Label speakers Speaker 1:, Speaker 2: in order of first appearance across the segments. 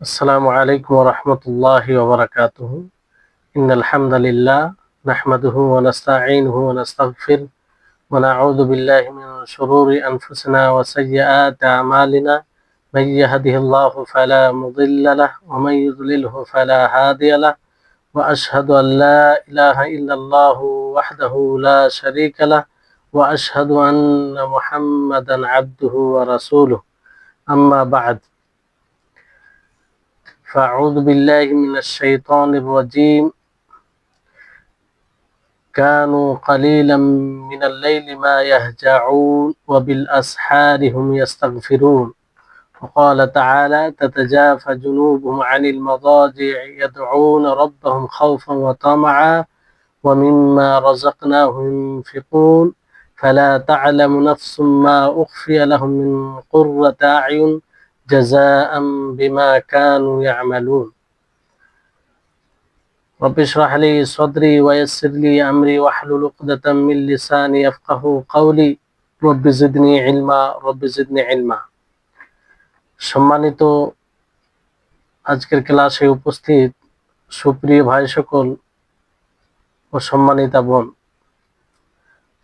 Speaker 1: السلام عليكم ورحمة الله وبركاته. إن الحمد لله نحمده ونستعينه ونستغفره ونعوذ بالله من شرور أنفسنا وسيئات أعمالنا. من يهده الله فلا مضل له ومن يضلله فلا هادي له، وأشهد أن لا إله إلا الله وحده لا شريك له، وأشهد أن محمدا عبده ورسوله. أما بعد، فأعوذ بالله من الشيطان الرجيم. كانوا قليلا من الليل ما يهجعون وبالأسحار هم يستغفرون. وقال تعالى: تتجافى جنوبهم عن المضاجع يدعون ربهم خوفا وطمعا ومما رزقناهم ينفقون فلا تعلم نفس ما أخفي لهم من قرة أعين جزاء بما كانوا يعملون. رب اشرح لي صدري ويسر لي أمري واحلل عقدة من لساني يفقهوا قولي رب زدني علما رب زدني علما। সম্মানিত আজকের ক্লাসে উপস্থিত সুপ্রিয় ভাই সকল ও সম্মানিতা বোন,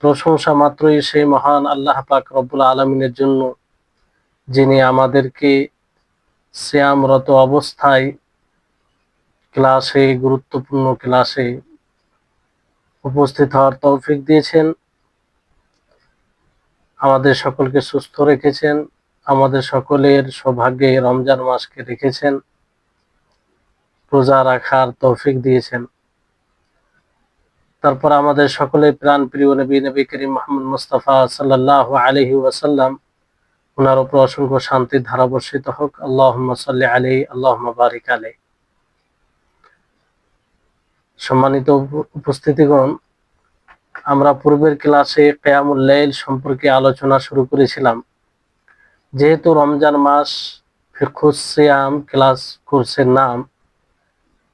Speaker 1: প্রশংসা মাত্রই সেই মহান আল্লাহ পাক রব্বুল আলামিনের জন্য, যিনি আমাদেরকে সিয়ামরত অবস্থায় গুরুত্বপূর্ণ ক্লাসে উপস্থিত হওয়ার তৌফিক দিয়েছেন, আমাদের সকলকে সুস্থ রেখেছেন, আমাদের সকলের সৌভাগ্যে রমজান মাসকে রেখেছেন, রোজা রাখার তৌফিক দিয়েছেন। তারপর আমাদের সকলের প্রাণ প্রিয় নবী করিম মুহাম্মদ মুস্তাফা সাল্লাল্লাহু আলাইহি ওয়াসাল্লাম, ওনার উপর অসংখ্য শান্তির ধারা বর্ষিত হোক। আল্লাহুম্মা সাল্লি আলাইহি আল্লাহুম্মা বারিক আলাইহি। সম্মানিত উপস্থিতিগণ, আমরা পূর্বের ক্লাসে কিয়ামুল লাইল সম্পর্কে আলোচনা শুরু করেছিলাম। যেহেতু রমজান মাস ফিকহুস সিয়াম ক্লাস কোর্সের নাম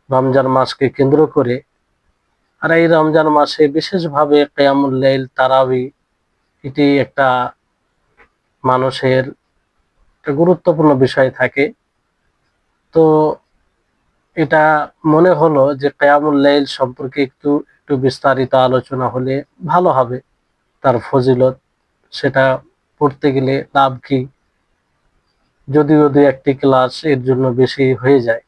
Speaker 1: রমজান মাসকে কেন্দ্র করে, আর এই রমজান মাসে বিশেষভাবে কিয়ামুল লাইল তারাবি এটি একটা মানুষের একটা গুরুত্বপূর্ণ বিষয় থাকে। তো এটা মনে হলো যে কিয়ামুল লাইল সম্পর্কে একটু বিস্তারিত আলোচনা হলে ভালো হবে। তার ফজিলত, সেটা পড়তে গেলে লাভ কি, যদিও দুই একটি ক্লাস এর জন্য বেশি হয়ে যায়।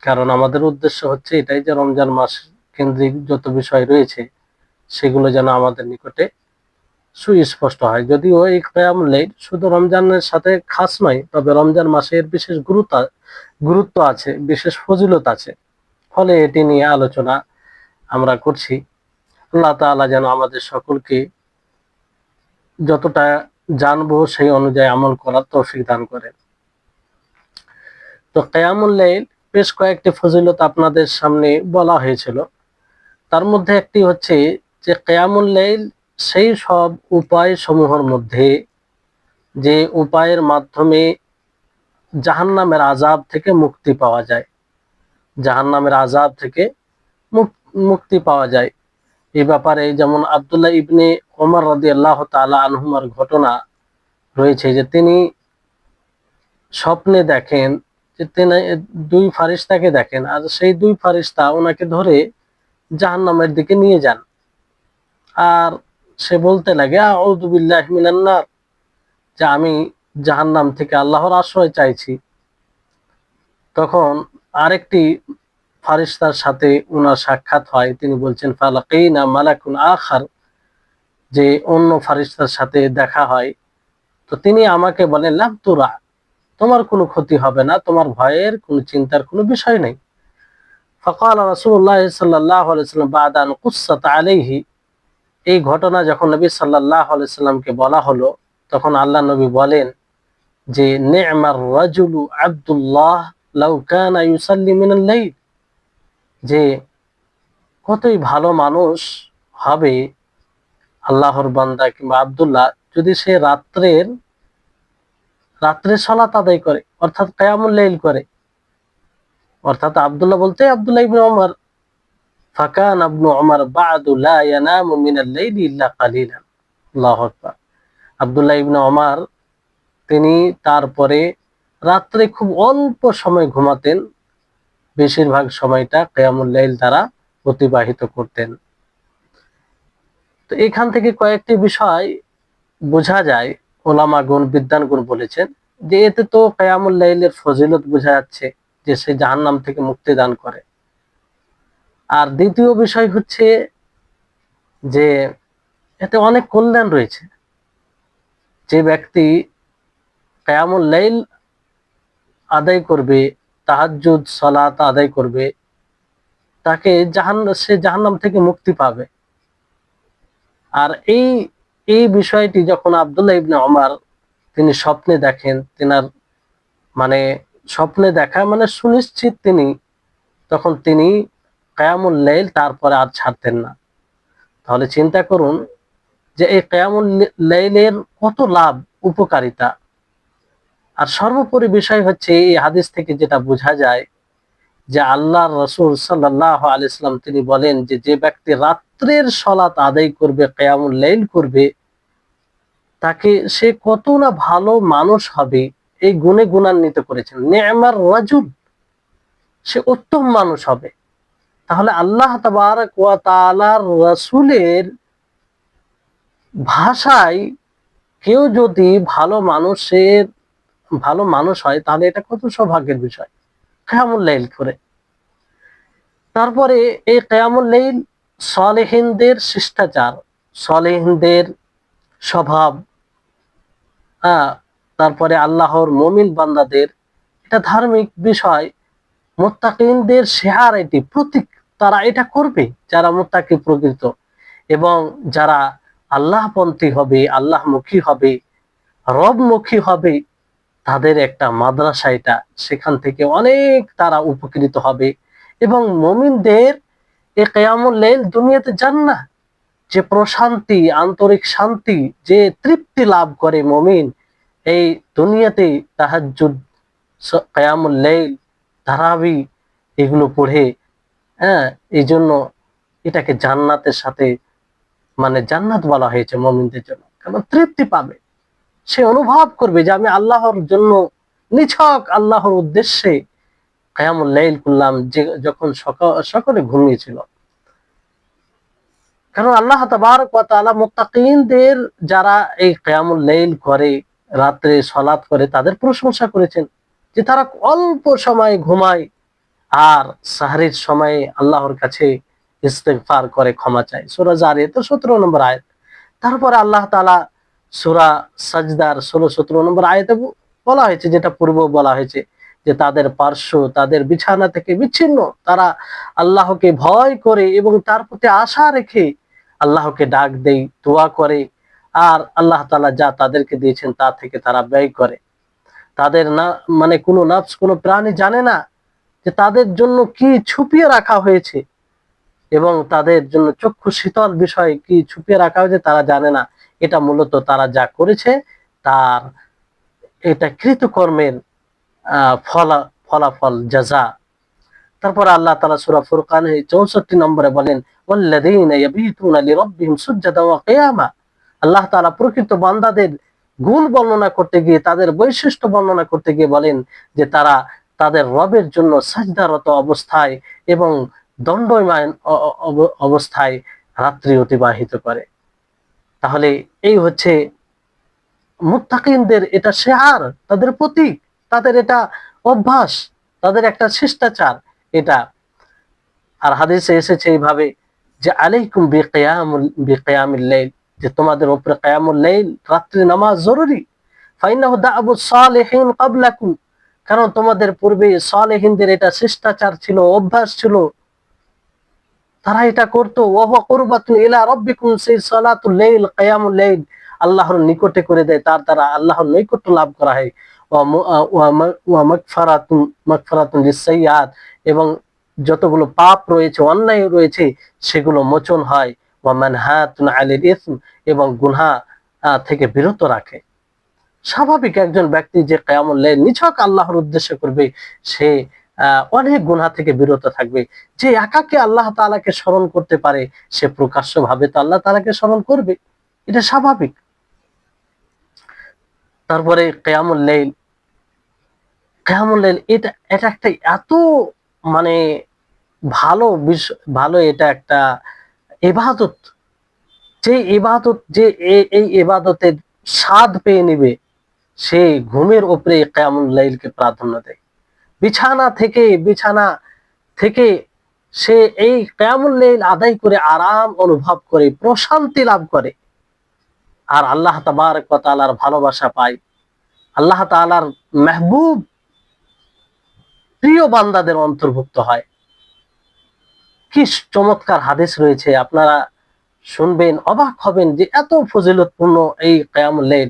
Speaker 1: কারণ আমাদের উদ্দেশ্য হচ্ছে এটাই যে রমজান মাস কেন্দ্রিক যত বিষয় রয়েছে সেগুলো যেন আমাদের নিকটে সুস্পষ্ট হয়। যদিও এই কিয়ামুল লাইল শুধু রমজানের সাথে খাস নয়, তবে রমজান মাসের বিশেষ গুরুত্ব আছে, বিশেষ ফজিলত আছে, ফলে এটি নিয়ে আলোচনা আমরা করছি। আল্লাহ তাআলা যেন আমাদের সকলকে যতটা জানবো সেই অনুযায়ী আমল করার তৌফিক দান করেন। তো কিয়ামুল লাইল বেশ কয়েকটি ফজিলত আপনাদের সামনে বলা হয়েছিল। তার মধ্যে একটি হচ্ছে যে কিয়ামুল লাইল সেই সব উপায় সমূহের মধ্যে যে উপায়ের মাধ্যমে জাহান্নামের আযাব থেকে মুক্তি পাওয়া যায়, জাহান্নামের আযাব থেকে মুক্তি পাওয়া যায়। এই ব্যাপারে যেমন আব্দুল্লাহ ইবনে ওমর রাদিয়াল্লাহু তাআলা আনহুমার ঘটনা রয়েছে যে তিনি স্বপ্নে দেখেন যে তিনি দুই ফারিস্তাকে দেখেন, আর সেই দুই ফারিস্তা ওনাকে ধরে জাহান্নামের দিকে নিয়ে যান। আর সে বলতে লাগে, আউযু বিল্লাহি মিনান নার, যে আমি জাহান্নাম থেকে আল্লাহর আশ্রয় চাইছি। তখন আরেকটি ফারিস্তার সাথে উনার সাক্ষাৎ হয়। তিনি বলছেন, ফালাকিনা মালাকুন আখার, যে অন্য ফারিস্তার সাথে দেখা হয়। তো তিনি আমাকে বলেন, লাম তুরা, তোমার কোনো ক্ষতি হবে না, তোমার ভয়ের কোনো চিন্তার কোনো বিষয় নেই। ফাকাল রাসূলুল্লাহ সাল্লাল্লাহু আলাইহি ওয়াসাল্লাম বা'দা আন কুসসাত আলাইহি, এই ঘটনা যখন নবী সাল্লাল্লাহু আলাইহি ওয়াসাল্লামকে বলা হলো, তখন আল্লাহ নবী বলেন যে নি'মার রাজুলু আব্দুল্লাহ লাউ কানা ইউসাল্লি মিনাল লাইল, যে কতই ভালো মানুষ হবে আল্লাহর বান্দা কিংবা আব্দুল্লাহ যদি সে রাত্রে সালাত আদায় করে, অর্থাৎ কিয়ামুল লাইল করে। অর্থাৎ আব্দুল্লাহ বলতে আব্দুল্লাহ ইবনে ওমর, ফাকান ইবনে ওমর বা'দু লা ইয়ানামু মিনাল লাইলি ইল্লা কালিলান। আল্লাহু আকবার। আব্দুল্লাহ ইবনে ওমর তিনি তারপরে রাত্রে খুব অল্প সময় ঘুমাতেন, বেশিরভাগ সময়টা কিয়ামুল লাইল দ্বারা অতিবাহিত করতেন। তো এখান থেকে কয়েকটি বিষয় বোঝা যায়, ওলামাগণ বিদ্বানগণ বলেছেন যে এতে তো কিয়ামুল লাইলের ফজিলত বোঝা যাচ্ছে, যে সে জাহান্নাম থেকে মুক্তি দান করে। আর দ্বিতীয় বিষয় হচ্ছে যে এতে অনেক কল্যাণ রয়েছে। যে ব্যক্তি কিয়ামুল লাইল আদায় করবে, তাহাজ্জুদ সালাত আদায় করবে, তাকে সে জাহান্নাম থেকে মুক্তি পাবে। আর এই এই বিষয়টি যখন আব্দুল্লাহ ইবনে ওমর তিনি স্বপ্নে দেখেন, তিনার মানে স্বপ্নে দেখা মানে সুনিশ্চিত তিনি, তখন তিনি কিয়ামুল লাইল তারপরে আর ছাড়তেন না। তাহলে চিন্তা করুন যে এই কিয়ামুল লাইলের কত লাভ, উপকারিতা। আর সর্বোপরি বিষয় হচ্ছে এই হাদিস থেকে যেটা বোঝা যায় যে আল্লাহর রাসূল সাল্লাল্লাহু আলাইহি ওয়াসাল্লাম তিনি বলেন যে যে ব্যক্তি রাত্রের সালাত আদায় করবে, কিয়ামুল লাইল করবে, তাকে সে কত না ভালো মানুষ হবে এই গুণে গুণান্বিত করেছেন। নি'মার রাজুল, সে উত্তম মানুষ হবে। তাহলে আল্লাহ তাবারক ওয়া তাআলার রাসূলের ভাষায় কেউ যদি ভালো মানুষ হয়, তাহলে এটা কত সৌভাগ্যের বিষয় কিয়ামুল লাইল করে। তারপরে এই কিয়ামুল লাইল সালেহিনদের শিষ্টাচার, সালেহিনদের স্বভাব, তারপরে আল্লাহর মুমিন বান্দাদের এটা ধার্মিক বিষয়, মুত্তাকিনদের শেয়ার, এটি প্রতীক। তারা এটা করবে যারা মুত্তাকি প্রকৃত, এবং যারা আল্লাহপন্থী হবে, আল্লাহমুখী হবে, রবমুখী হবে, তাদের একটা মাদ্রাসা এটা, সেখান থেকে অনেক তারা উপকৃত হবে। এবং মুমিনদের এই কিয়ামুল লাইল দুনিয়াতে জান্নাত, যে প্রশান্তি, আন্তরিক শান্তি, যে তৃপ্তি লাভ করে মুমিন এই দুনিয়াতে তাহাজ্জুদ, কিয়ামুল লাইল, তারাবি এগুলো পড়ে, এই জন্য এটাকে জান্নাতের সাথে মানে জান্নাত বলা হয়েছে মুমিনদের জন্য। কারণ তৃপ্তি পাবে, সে অনুভব করবে যে আমি আল্লাহর জন্য নিছক আল্লাহর উদ্দেশ্যে কিয়ামুল লাইল করলাম, যে যখন সকলে ঘুমিয়েছিল। কারণ আল্লাহ তাবারক ওয়া তাআলা মুত্তাকিনদের যারা এই কিয়ামুল লাইল করে, রাত্রে সালাত করে, তাদের প্রশংসা করেছেন যে তারা অল্প সময় ঘুমায় আর সাহরির সময়ে আল্লাহর কাছে ইস্তেগফার করে, ক্ষমা চায়। সূরা জারিয়াত 17 নম্বর আয়াত। তারপরে আল্লাহ তাআলা সূরা সাজদার 16-17 নম্বর আয়াতে বলা হয়েছে, যেটা পূর্ব বলা হয়েছে, যে তাদের পার্শ্ব, তাদের বিছানা থেকে বিচ্ছিন্ন, তারা আল্লাহকে ভয় করে এবং তার প্রতি আশা রেখে আল্লাহকে ডাক দেয়, দোয়া করে, আর আল্লাহ তাআলা যা তাদেরকে দিয়েছেন তা থেকে তারা ব্যয় করে। তাদের না মানে কোনো নফস, কোনো প্রাণী জানে না যে তাদের জন্য কি ছুপিয়ে রাখা হয়েছে, এবং তাদের জন্য চক্ষু শীতল বিষয় কি ছুপিয়ে রাখা হয়েছে তারা জানে না। এটা মূলত তারা যা করেছে তার এটা কৃতকর্মের ফলাফল, জাযা। তারপর আল্লাহ তাআলা সূরা ফুরকানে 64 নম্বরে বলেন, ওয়াল্লাযীনা ইয়াবিতুনা লিরাব্বিহিম সুজদান ওয়া কিয়ামা। আল্লাহ তাআলা প্রকৃত বান্দাদের গুণ বর্ণনা করতে গিয়ে, তাদের বৈশিষ্ট্য বর্ণনা করতে গিয়ে বলেন যে তারা তাদের রবের জন্য সাজদারত অবস্থায় এবং দণ্ডায়মান অবস্থায় রাত্রি অতিবাহিত করে। তাহলে এই হচ্ছে মুত্তাকিনদের এটা শেয়ার, তাদের প্রতীক, তাদের এটা অভ্যাস, তাদের একটা শিষ্টাচার এটা। আর হাদিসে এসেছে এইভাবে যে আলাইকুম বিকিয়ামিল লাইল, যে তোমাদের উপরে কিয়ামুল লাইল, রাত্রি নামাজ জরুরি। ফাইন্নাহু দা'বুস সালিহিন ক্বাবলাকুম, কারণ তোমাদের পূর্বে সালেহিনদের এটা শিষ্টাচার ছিল, অভ্যাস ছিল, তারা এটা করতো। ওয়া হুয়া কুরবাতুন ইলা রাব্বিকুম, সেই সালাতুল লাইল, কিয়ামুল লাইল আল্লাহর নিকটে করে দেয়, তার দ্বারা আল্লাহর নৈকট্য লাভ করা হয়। ওয়া মাগফিরাতুন লিস-সাইয়্যাত, এবং যতগুলো পাপ রয়েছে, অন্যায় রয়েছে, সেগুলো মোচন হয়। ওয়া মানহাতুন আনিল ইসম, এবং গুনাহ থেকে বিরত রাখে। স্বাভাবিক একজন ব্যক্তি যে কিয়ামুল লাইল নিছক আল্লাহর উদ্দেশ্যে করবে, সে অনেক গুনাহ থেকে বিরত থাকবে। যে একাকে আল্লাহ তাআলাকে স্মরণ করতে পারে, সে প্রকাশ্য ভাবে তো আল্লাহ তাআলাকে স্মরণ করবে, এটা স্বাভাবিক। তারপরে কিয়ামুল লাইল কিয়ামুল লাইল এটা এটা একটা এত মানে ভালো বিষয়, ভালো, এটা একটা ইবাদত, যে ইবাদত যে এই ইবাদতের স্বাদ পেয়ে নিবে সে ঘুমের উপরে কিয়ামুল লাইলকে প্রাধান্য দেয়। বিছানা থেকে সে এই কিয়ামুল লাইল আদায় করে আরাম অনুভব করে, প্রশান্তি লাভ করে, আর আল্লাহ তাবারক ওয়া তাআলার ভালোবাসা পায়, আল্লাহ তাআলার মেহবুব প্রিয় বান্দাদের অন্তর্ভুক্ত হয়। কি চমৎকার হাদিস রয়েছে, আপনারা শুনবেন অবাক হবেন যে এত ফজিলতপূর্ণ এই কিয়ামুল লাইল।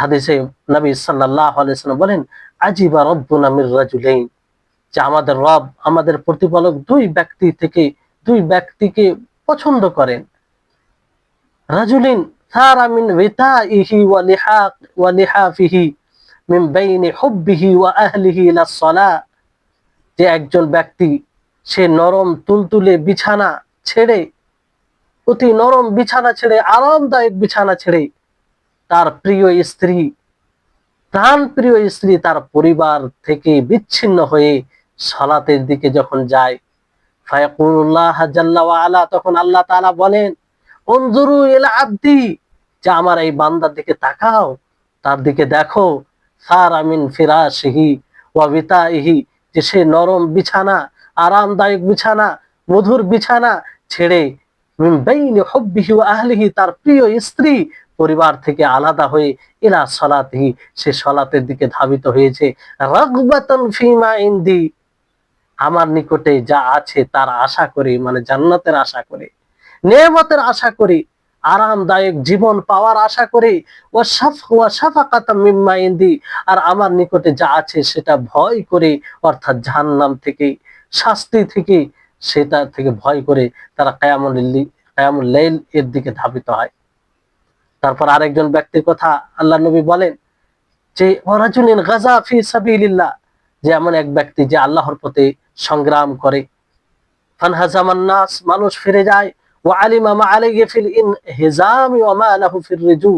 Speaker 1: হাদিসে নবী সাল্লাল্লাহু আলাইহি ওয়াসাল্লাম বলেন, আজিবা রব্বুনা মির রাজুলাইন, যে আমাদের রব, আমাদের প্রতিপালক দুই ব্যক্তিকে পছন্দ করেন। রাজুলিন সারা মিন রিতাইহি ওয়া লিহাফিহি মিন বাইনি হুব্বিহি ওয়া আহলিহি ইলা সালাহ, যে একজন ব্যক্তি সে নরম তুলতুলে বিছানা ছেড়ে, অতি নরম বিছানা ছেড়ে, আরামদায়ক বিছানা ছেড়ে তার প্রিয় স্ত্রী, প্রাণ প্রিয় স্ত্রী, তার পরিবার থেকে বিচ্ছিন্ন হয়ে সালাতের দিকে যখন যায়, ফায়াকুলুল্লাহ জাল্লা ওয়া আলা, তখন আল্লাহ তাআলা বলেন, উনজুরু ইলা আবদি, যে আমার এই বান্দার দিকে তাকাও, তার দিকে দেখো, সারা মিন ফিরাশিহি ওয়া বিতাইহি, যে সে নরম বিছানা, আরামদায়ক বিছানা, মধুর বিছানা ছেড়ে, মিন বাইনি হুব্বিহি ওয়া আহলিহি, তার প্রিয় স্ত্রী পরিবার থেকে আলাদা হয়ে, ইলা সালাতিহি, সে সালাতের দিকে ধাবিত হয়েছে, রাগবাতান ফিমা ইনদি, আমার নিকটে যা আছে তার আশা করে, মানে জান্নাতের আশা করে, নেয়ামতের আশা করে, আরামদায়ক জীবন পাওয়ার আশা করে, ওয়া শাফাকাতাম মিম্মা ইনদি, আর আমার নিকটে যা আছে সেটা ভয় করে, অর্থাৎ জাহান্নাম থেকে, শাস্তি থেকে, সেটা থেকে ভয় করে তারা কিয়ামুল লাইল এর দিকে ধাবিত হয়। তারপর আরেকজন ব্যক্তির কথা আল্লাহ নবী বলেন যে, ওয়ারাজুলিন গাজা ফি সাবিলিল্লাহ, যে এমন এক ব্যক্তি যে আল্লাহর পথে সংগ্রাম করে, ফানহাজামান নাস, মানুষ ফিরে যায়, ওয়া আলিমা মা আলাইহি ফিল ইনহিজামি ওয়া মা লাহু ফির রুজু,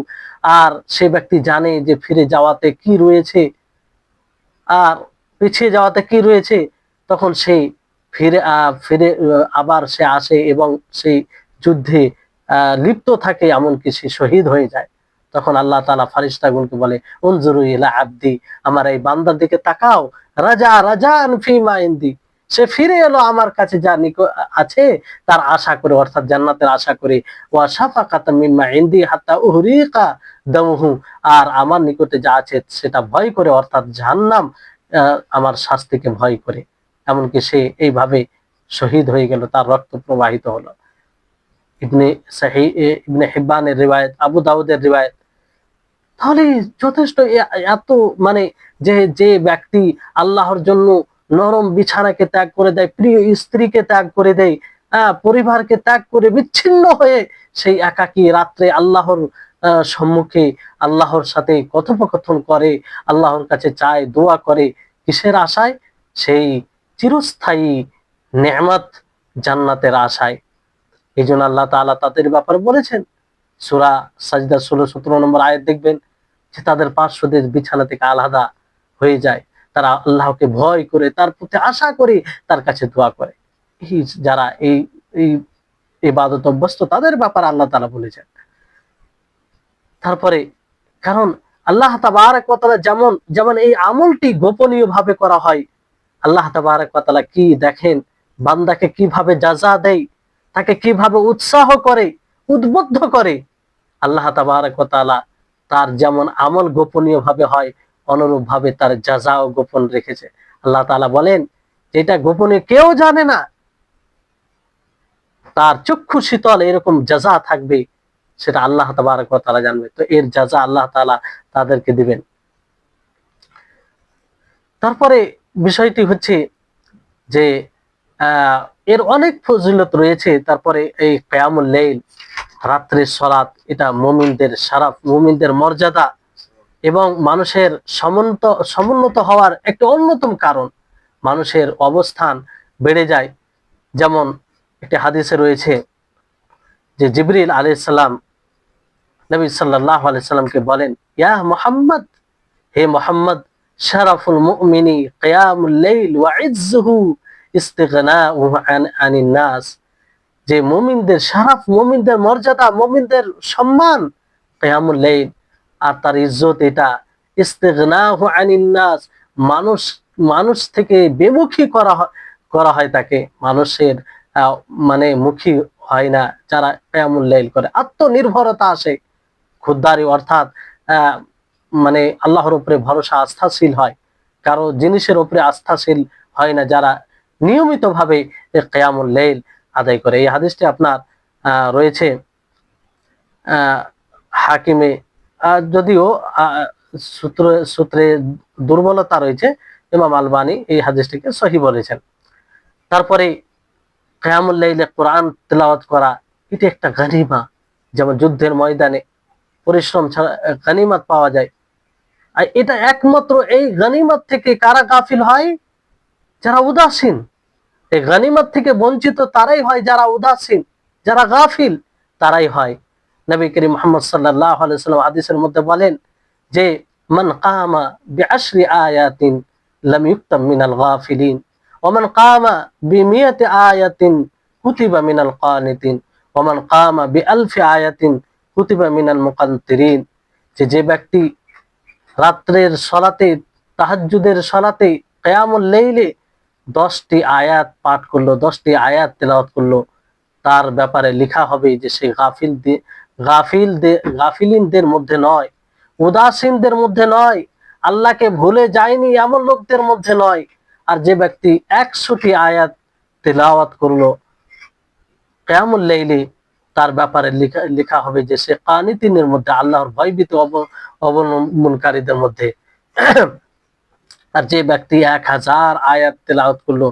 Speaker 1: আর সে ব্যক্তি জানে যে ফিরে যাওয়াতে কি রয়েছে আর পিছিয়ে যাওয়াতে কি রয়েছে, তখন সে ফিরে আবার সে আসে এবং সেই যুদ্ধে লিপ্ত থাকে, এমনকি সে শহীদ হয়ে যায়। তখন আল্লাহ তাআলা ফারিস্তাগণকে বলে, উনজুরু ইলা আবদি, আমার এই বান্দার দিকে তাকাও, রাজান ফিমা ইনদি, সে ফিরে এলো আমার কাছে যা আছে তার আশা করে, অর্থাৎ জান্নাতের আশা করে, ওয়া শাফাকাতাম মিম্মা ইনদি হাত্তা উহরিকা দামহু, আর আমার নিকটে যা আছে সেটা ভয় করে, অর্থাৎ জাহান্নাম, আমার শাস্তিকে ভয় করে, এমনকি সে এইভাবে শহীদ হয়ে গেল, তার রক্ত প্রবাহিত হলো। ইবনে হিব্বানের রিওয়ায়াত, আবু দাউদের রিওয়ায়াত। তাহলে যথেষ্ট এত, মানে যে যে ব্যক্তি আল্লাহর জন্য নরম বিছানাকে ত্যাগ করে দেয়, প্রিয় স্ত্রীকে ত্যাগ করে দেয়, পরিবারকে ত্যাগ করে বিচ্ছিন্ন হয়ে সেই একাকী রাত্রে আল্লাহর সম্মুখে আল্লাহর সাথে কথোপকথন করে, আল্লাহর কাছে চায়, দোয়া করে, কিসের আশায়? সেই চিরস্থায়ী নেয়ামত জান্নাতের আশায়। এই জন্য আল্লাহ তাআলা তাদের ব্যাপারে বলেছেন, সূরা সাজদা 16-17 নম্বর আয়াত দেখবেন যে তাদের পার্শ্বদের বিছানা থেকে আলাদা হয়ে যায়, তারা আল্লাহকে ভয় করে, তার প্রতি আশা করে, তার কাছে দোয়া করে। এই যারা এই এই ইবাদত অভ্যস্ত, তাদের ব্যাপারে আল্লাহ তাআলা বলেছেন। তারপরে কারণ আল্লাহ তাবারক ওয়া তাআলা যেমন যেমন এই আমলটি গোপনীয় ভাবে করা হয়, আল্লাহ তাবারক ওয়া তাআলা কি দেখেন, বান্দাকে কিভাবে জাযা দেয়, তাকে কিভাবে উৎসাহ করে, উদ্বুদ্ধ করে। আল্লাহ তাবারক ওয়া তাআলা তার যেমন আমল গোপনীয় ভাবে হয়, অনুরূপ ভাবে তার জাযাও গোপন রেখেছে। আল্লাহ তাআলা বলেন, যেটা গোপনে কেউ জানে না, তার চক্ষু শীতল এরকম জাযা থাকবে, সেটা আল্লাহ তাবারক ওয়া তাআলা জানবে। তো এর জাযা আল্লাহ তাআলা তাদেরকে দিবেন। তারপরে বিষয়টি হচ্ছে যে এর অনেক ফজিলত রয়েছে। তারপরে এই কিয়ামুল লাইল, রাত্রের সালাত, এটা মুমিনদের শারাফ, মুমিনদের মর্যাদা এবং মানুষের সমুন্নত হওয়ার একটা অন্যতম কারণ। মানুষের অবস্থান বেড়ে যায়। যেমন একটি হাদিসে রয়েছে যে জিবরিল আলাইহিস সালাম নবী সাল্লাল্লাহু আলাইহি সাল্লামকে বলেন, ইয়া মুহাম্মদ, হে মুহাম্মদ, শারাফুল মুমিনি কিয়ামুল লাইল ওয়া ইজ্জুহু ইস্তিগনাউহু আনিন নাস, যে মুমিনদের শারাফ, মুমিনদের মর্যাদা, মুমিনদের সম্মান কিয়ামুল লাইল, আর তার ইজ্জত এটা ইস্তিগনাহু আনিন নাস, মানুষ মানুষ থেকে বিমুখী করা হয় তাকে, মানুষের মানে মুখী হয় না যারা কিয়ামুল লাইল করে। আত্মনির্ভরতা আসে, খুদদারি অর্থাৎ মানে আল্লাহর উপরে ভরসা, আস্থাশীল হয়, কারো জিনিসের উপরে আস্থাশীল হয় না যারা নিয়মিতভাবে কিয়ামুল লাইল আদায় করে। এই হাদিসটি আপনার রয়েছে হাকিমে, যদিও সূত্রে দুর্বলতা রয়েছে, ইমাম আলবানী এই হাদিসটিকে সহিহ বলেছেন। তারপরে কিয়ামুল লাইলে কোরআন তেলাওয়াত করা, এটি একটা গনিমা, যেমন যুদ্ধের ময়দানে পরিশ্রম ছাড়া গনিমত পাওয়া যায়। আর এটা একমাত্র এই গনিমত থেকে কারা গাফিল হয়? যারা উদাসীন। এই গনিমত থেকে বঞ্চিত তারাই হয় যারা উদাসীন, যারা গাফিল তারাই হয়। নবী করিম মুহাম্মদ সাল্লাল্লাহু আলাইহি ওয়াসাল্লাম হাদিসের মধ্যে বলেন যে মান কামা বিআশরি আয়াতিন লাম ইউকতাম মিনাল গাফিলিন ওয়া মান কামা বিমিয়াতি আয়াতিন কুতিবা মিনাল কানিতিন ওয়া মান কামা বিআলফি আয়াতিন কুতিবা মিনাল মুকান্তিরিন। যে ব্যক্তি রাত্রের সলাতে, তাহাজ্জুদের সলাতে, কিয়ামুল লাইলে 10টি আয়াত পাঠ করলো, 10টি আয়াত তেলাওয়াত করলো, তার ব্যাপারে লেখা হবে যে সে গাফিলিনদের মধ্যে নয়, উদাসীনদের মধ্যে নয়, আল্লাহকে ভুলে যায়নি এমন লোকদের মধ্যে নয়। আর যে ব্যক্তি 100টি আয়াত তেলাওয়াত করলো কিয়ামুল লাইলে, তার ব্যাপারে লেখা হবে যে সে কানিতিনের মধ্যে, আল্লাহর ভয়ভীত অবলম্বনকারীদের মধ্যে। আর যে ব্যক্তি 1000 আয়াত তেলাওয়াত করলো,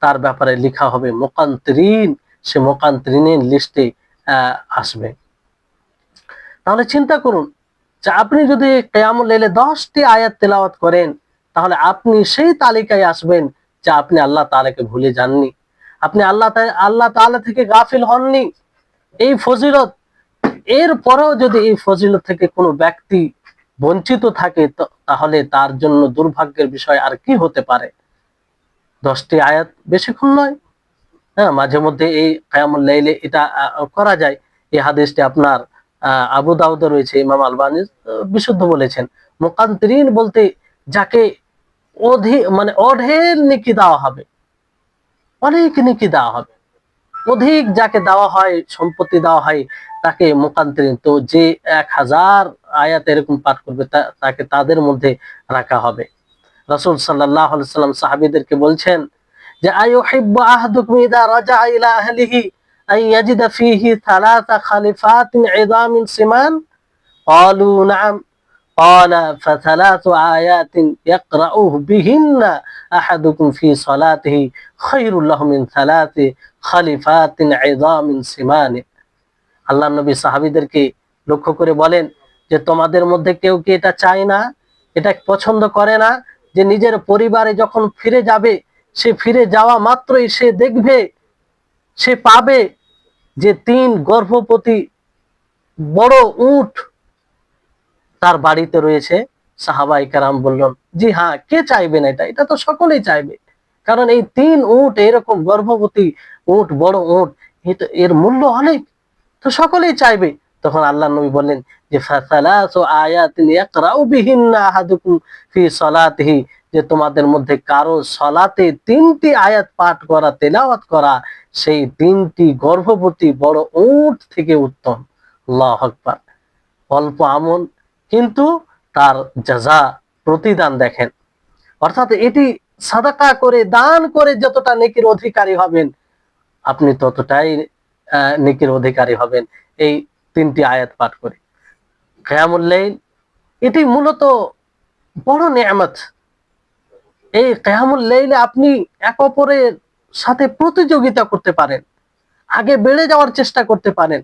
Speaker 1: তার ব্যাপারে লেখা হবে মুকান্তিরিন, সে মুকান্তিরিনের লিস্টে আসবে। তাহলে চিন্তা করুন যে আপনি যদি কিয়ামুল লাইলে 10টি আয়াত তেলাওয়াত করেন, তাহলে আপনি সেই তালিকায় আসবেন যে আপনি আল্লাহ তাআলাকে ভুলে যাননি, আপনি আল্লাহ তাআলা থেকে গাফিল হননি। এই ফজিলত, এর পরেও যদি এই ফজিলত থেকে কোনো ব্যক্তি বঞ্চিত থাকে, তাহলে তার জন্য দুর্ভাগ্যের বিষয় আর কি হতে পারে। 10টি আয়াত বেশিক্ষণ নয়, হ্যাঁ, মাঝে মধ্যে এই কিয়ামুল লাইলে এটা করা যায়। এই হাদিসটি আপনার আবু দাউদে রয়েছে, ইমাম আলবানী বিশুদ্ধ বলেছেন। মুকান্তিরিন বলতে যাকে মানে অঢেল নেকি দেওয়া হবে, অনেক নেকি দেওয়া হবে, অধিক যাকে দেওয়া হয়, সম্পত্তি দেওয়া হয়, তাকে মুকান্তিরিন। তো যে 1000 আয়াত এরকম পাঠ করবে, তাকে তাদের মধ্যে রাখা হবে। রাসূল সাল্লাল্লাহু আলাইহি সাল্লাম সাহাবীদেরকে বলছেন যে আইয়ুহিব্বু আহাদুকুম ইযা রাজা'a ইলা আহলিহি আন ইয়াজিদা ফীহি থালাথা খালিফাতিন ইযামিন সিমান, ক্বালু না'আম, ক্বালা ফাথালাথু আয়াতিন ইয়াকরা'ু বিহিন্না আহাদুকুম ফী সালাতিহি খায়রুল লাহু মিন থালাথি খালিফাতিন ইযামিন সিমান। আল্লাহর নবী সাহাবীদেরকে লক্ষ্য করে বলেন যে তোমাদের মধ্যে কেউ কি এটা চায় না, এটা পছন্দ করে না যে নিজের পরিবারে যখন ফিরে যাবে, সে ফিরে যাওয়া মাত্রই সে দেখবে, সে পাবে যে 3 গর্ভবতী বড় উট তার বাড়িতে রয়েছে। সাহাবায়ে কেরাম বললেন, জি হ্যাঁ, কে চাইবে না, এটা তো সকলেই চাইবে, কারণ এই 3 উট, এরকম গর্ভবতী উট, বড় উট, এর মূল্য অনেক, তো সকলেই চাইবে। তখন আল্লাহর নবী বললেন যে ফাসালাসু আয়াতিন ইয়াকরাউ বিহিন্না আহাদুকুম ফি সালাতিহি, যে তোমাদের মধ্যে কারো সালাতে 3টি আয়াত পাঠ করা, তেলাওয়াত করা, সেই 3টি গর্ভবতী বড় উট থেকে উত্তম। আল্লাহু আকবার। অল্প আমল, কিন্তু তার জাযা, প্রতিদান দেখেন। অর্থাৎ এটি সাদাকা করে, দান করে যতটা নেকির অধিকারী হবেন, আপনি ততটাই নেকির অধিকারী হবেন এই 3টি আয়াত পাঠ করে। কিয়ামুল লাইল এটি মূলত বড় নিয়ামত। এই কিয়ামুল লাইলে আপনি এক অপরের সাথে প্রতিযোগিতা করতে পারেন, আগে বেড়ে যাওয়ার চেষ্টা করতে পারেন,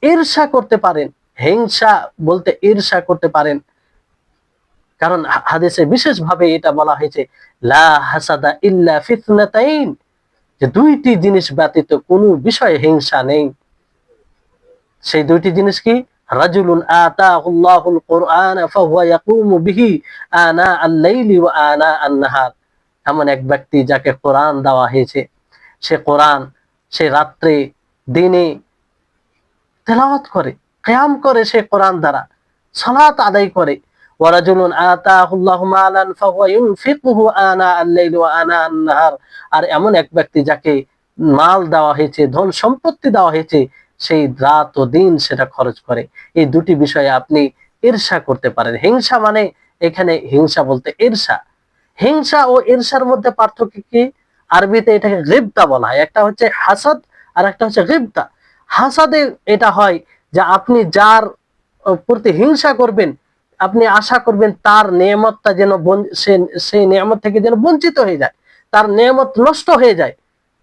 Speaker 1: ঈর্ষা করতে পারেন, হিংসা বলতে ঈর্ষা করতে পারেন। কারণ হাদিসে বিশেষভাবে এটা বলা হয়েছে লা হাসাদা ইল্লা ফিতনাতাইন, যে 2টি জিনিস ব্যতীত কোনো বিষয়ে হিংসা নেই। সেই 2টি জিনিস কি? রাজুলুন আতাহুল্লাহুল কুরআন ফাহুয়া ইয়াকুমু বিহি আনা আল-লাইলি ওয়া আনা আন-নাহার, এমন এক ব্যক্তি যাকে কোরআন দেওয়া হয়েছে, সে কোরআন সে রাত্রে দিনে তেলাওয়াত করে, কিয়াম করে, সে কোরআন দ্বারা সালাত আদায় করে। ওয়া রাজুলুন আতাহুল্লাহু মালান ফাহুয়া ইউনফিকুহু আনা আল-লাইলি ওয়া আনা আন-নাহার, আর এমন এক ব্যক্তি যাকে মাল দেওয়া হয়েছে, ধন সম্পত্তি দেওয়া হয়েছে, সেই রাত ও দিন সেটা খরচ করে। এই দুটি বিষয়ে আপনি ঈর্ষা করতে পারেন। হিংসা মানে, এখানে হিংসা বলতে ঈর্ষা, হিংসা ও ঈর্ষার মধ্যে পার্থক্য কি? আরবিতে এটাকে গিবতা বলা হয়। একটা হচ্ছে হাসাদ আর একটা হচ্ছে গিবতা। হাসাদে এটা হয় যে আপনি যার প্রতি হিংসা করবেন, আপনি আশা করবেন তার নেয়ামতটা যেন সেই নেয়ামত থেকে যেন বঞ্চিত হয়ে যায়, তার নেয়ামত নষ্ট হয়ে যায়।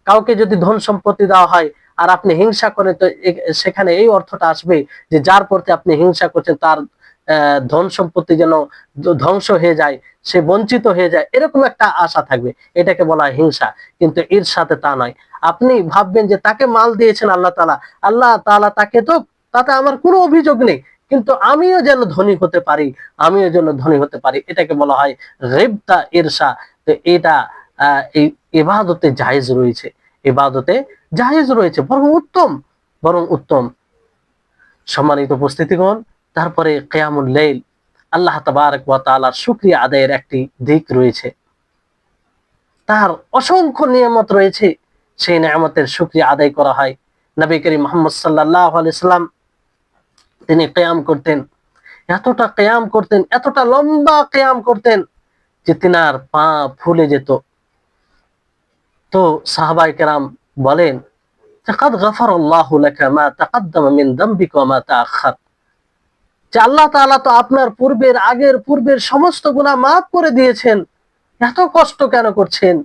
Speaker 1: কাউকে যদি ধন সম্পত্তি দেওয়া হয় আর আপনি হিংসা করেন, তো সেখানে এই অর্থটা আসবে যে যার প্রতি আপনি হিংসা করছেন তার ধন সম্পত্তি যেন ধ্বংস হয়ে যায়, সে বঞ্চিত হয়ে যায়, এরকম একটা আশা থাকবে। এটাকে বলা হয় হিংসা। কিন্তু এর সাথে তা নয়। আপনি ভাববেন যে তাকে মাল দিয়েছেন আল্লাহ তাআলা, আল্লাহ তাআলা তাকে তো, তাতে আমার কোনো অভিযোগ নেই, কিন্তু আমিও যেন ধনী হতে পারি, আমিও যেন ধনী হতে পারি, এটাকে বলা হয় গিবতা, ঈর্ষা। তো এটা এই ইবাদতে জায়েজ রয়েছে, ইবাদতে জায়েজ রয়েছে, বরং উত্তম, বরং উত্তম। সম্মানিত উপস্থিতিগণ, তারপরে কিয়ামুল লাইল, আল্লাহ তাবারক ওয়া তাআলার শুকরিয়া আদায়ের একটি দিক রয়েছে। তার অসংখ্য নিয়ামত রয়েছে, সেই নিয়ামতের শুকরিয়া আদায় করা হয়। নবী করিম মুহাম্মদ সাল্লাল্লাহু আলাইহি সাল্লাম তিনি কিয়াম করতেন, এতটা কিয়াম করতেন, এতটা লম্বা কিয়াম করতেন যে তিনার পা ফুলে যেত। তো সাহাবায়ে কেরাম বলেন, কাদ গাফারাল্লাহু লাকা মা তাকাদ্দামা মিন যামবিকা ওয়া মা তাআখার, যে আল্লাহ তাআলা তো আপনার পূর্বের সমস্ত গুনাহ মাফ করে দিয়েছেন, এত কষ্ট কেন করছেন,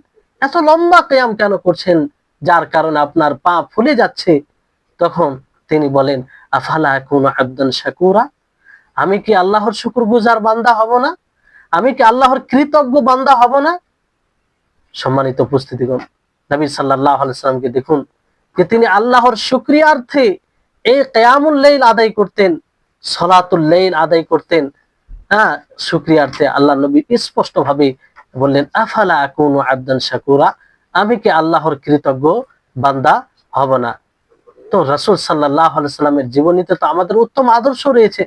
Speaker 1: এত লম্বা কিয়াম কেন করছেন, যার কারণে আপনার পা ফুলে যাচ্ছে? তখন তিনি বলেন, আফালা আকুনু আবদান শাকুরা, আমি কি আল্লাহর শুকরগুজার বান্দা হব না? আমি কি আল্লাহর কৃতজ্ঞ বান্দা হব না? সম্মানিত উপস্থিতিগণ, নবী সাল্লাল্লাহু আলাইহি সাল্লামকে দেখুন যে তিনি আল্লাহর শুকরিয়ার্থে এই কিয়ামুল লাইল আদায় করতেন, সালাতুল লাইল আদায় করতেন। হ্যাঁ, শুকরিয়ার্থে আল্লাহ নবী স্পষ্ট ভাবে বললেন, আফালা আকুনু আবদান শাকুরা, আমি কি আল্লাহর কৃতজ্ঞ বান্দা হব না? তো রাসূল সাল্লাল্লাহু আলাইহি সাল্লামের জীবনীতে তো আমাদের উত্তম আদর্শ রয়েছে,